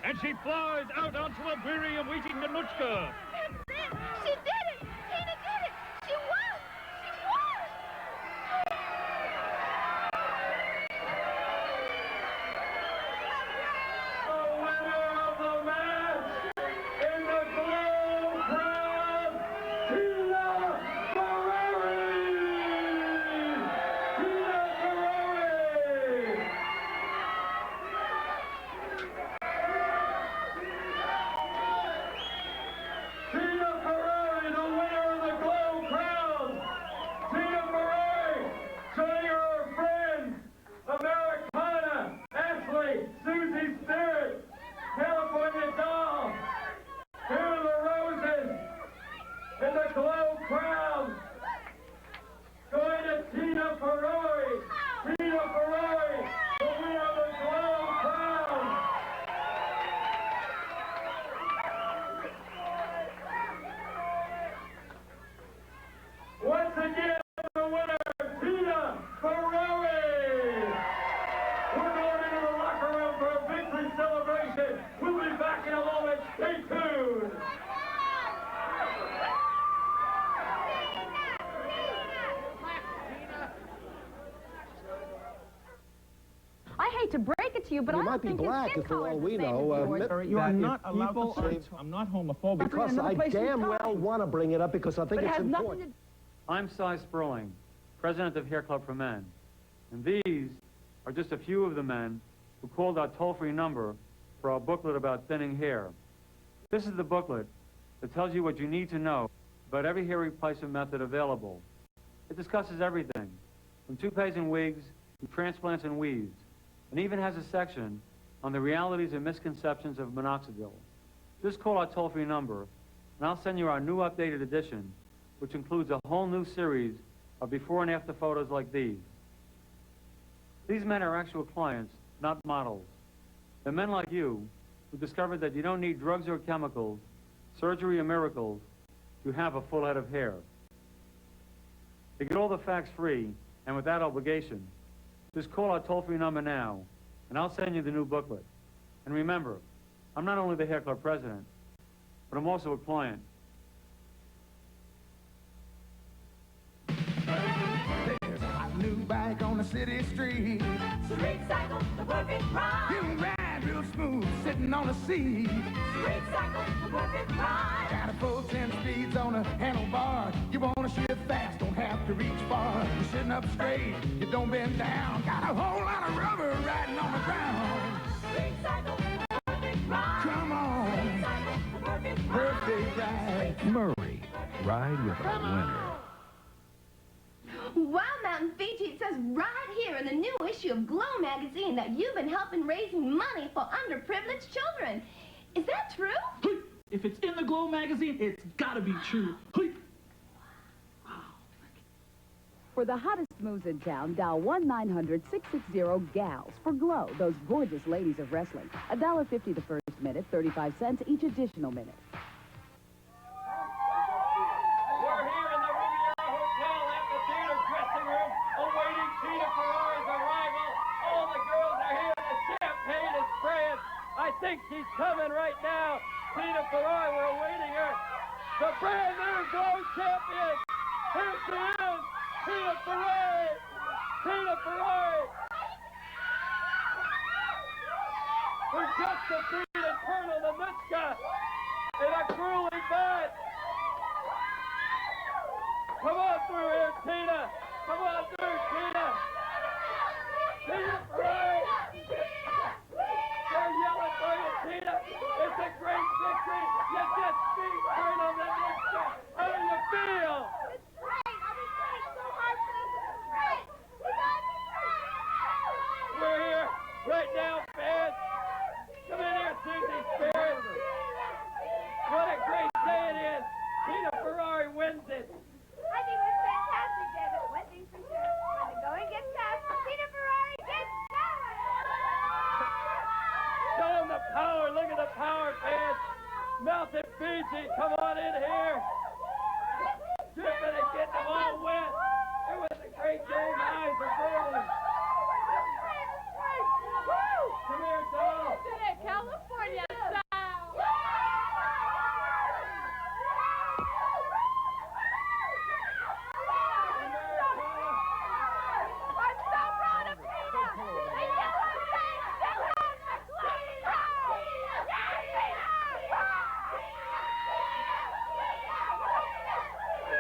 And she flies out onto a weary and waiting Nanuchka. That's it! She did it! Tina did it! She won! She won! The winner of the match in the glow crown, Tina Ferrari! Tina Ferrari! Tina Ferrari it to you, but I don't think his skin color's the same as yours. You are not allowed to say I'm not homophobic. Because I damn well want to bring it up because I think it's important. I'm Cy Sperling, president of Hair Club for Men. And these are just a few of the men who called our toll-free number for our booklet about thinning hair. This is the booklet that tells you what you need to know about every hair replacement method available. It discusses everything, from toupees and wigs to transplants and weaves, and even has a section on the realities and misconceptions of minoxidil. Just call our toll-free number, and I'll send you our new updated edition, which includes a whole new series of before and after photos like these. These men are actual clients, not models. They're men like you who discovered that you don't need drugs or chemicals, surgery or miracles to have a full head of hair. To get all the facts free and without obligation, just call our toll-free number now, and I'll send you the new booklet. And remember, I'm not only the Hair Club president, but I'm also a client. There's a hot new bike on the city street. Street cycle, the perfect ride. You can ride real smooth, sitting on a seat. Street cycle, the perfect ride. Got a full 10 speeds on a handlebar. You wanna shift fast, don't have to reach far. You're sitting up straight, you don't bend down. Got a whole lot of rubber riding on the ground. Street cycle, the perfect ride. Come on. Street cycle, the perfect ride. Perfect ride. Murray, ride with a winner. Wow, Mountain Fiji, it says right here in the new issue of Glow magazine that you've been helping raising money for underprivileged children. Is that true? If it's in the Glow magazine, it's gotta be true. For the hottest moves in town, dial 1-900-660-GALS for Glow, those gorgeous ladies of wrestling. $1.50 the first minute, 35 cents each additional minute. We're here in the Riviera Hotel Amphitheater dressing room, awaiting Tina Ferrari's arrival. All the girls are here, the champagne is spraying. I think she's coming right now. Tina Ferrari, we're awaiting her. The brand new Glow champion. Here she is, Tina Ferrari. Tina Ferrari. Who just defeated Colonel Namitzka in a grueling match. Come on through here, Tina. Come on through, Tina. Tina Ferrari. They're yelling for you, Tina. It's a great victory. You just beat Colonel Namitzka. How do you feel? It's great. I've been trying so hard for this. It's great. You got me great. We're here right now, fans. Come in here, Susie Spears. What a great day it is. Tina Ferrari wins it. I think it was fantastic, David. One thing for sure, when the going gets tough, Tina Ferrari gets going. Show them the power. Look at the power, fans. Mountain Fiji, come on in here. Dripping and getting them all wet. It was a great day. My eyes are burning. Come here, doll. California style. I'm so proud of Tina. And you will sing the Lord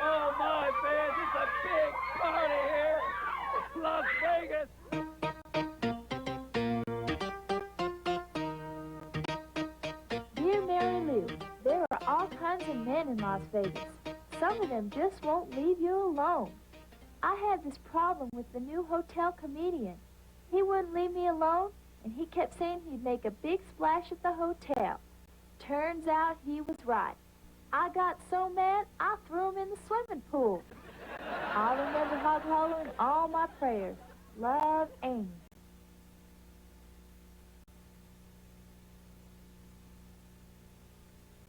Oh my, fans, it's a big party here. Las Vegas. Dear Mary Lou, there are all kinds of men in Las Vegas. Some of them just won't leave you alone. I had this problem with the new hotel comedian. He wouldn't leave me alone, and he kept saying he'd make a big splash at the hotel. Turns out he was right. I got so mad, I threw him in the swimming pool. I'll remember Hog Hollow in all my prayers. Love, Amy.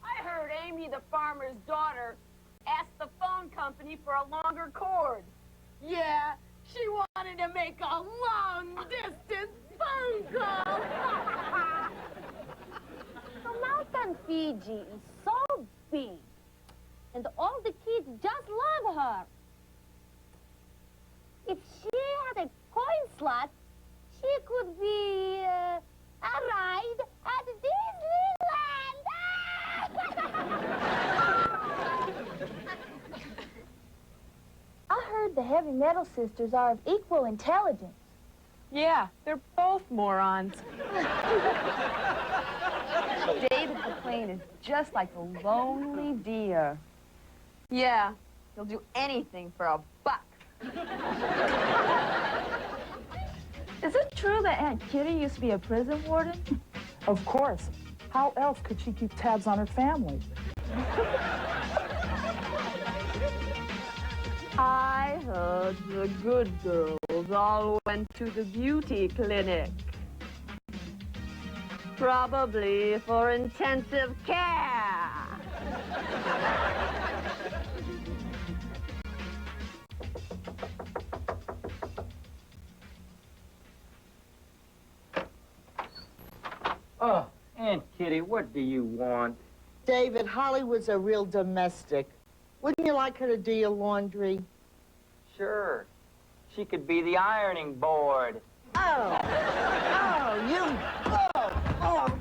I heard Amy, the farmer's daughter, asked the phone company for a longer cord. Yeah, she wanted to make a long-distance phone call. The Mountain Fiji is so big, and all the kids just love her. If she had a coin slot, she could be a ride at Disneyland. I heard the heavy metal sisters are of equal intelligence. Yeah, they're both morons. David McLean is just like a lonely deer. Yeah. He'll do anything for a buck. Is it true that Aunt Kitty used to be a prison warden? Of course. How else could she keep tabs on her family? I heard the good girls all went to the beauty clinic. Probably for intensive care. Oh, Aunt Kitty, what do you want? David, Hollywood's a real domestic. Wouldn't you like her to do your laundry? Sure. She could be the ironing board. Oh, you... Oh,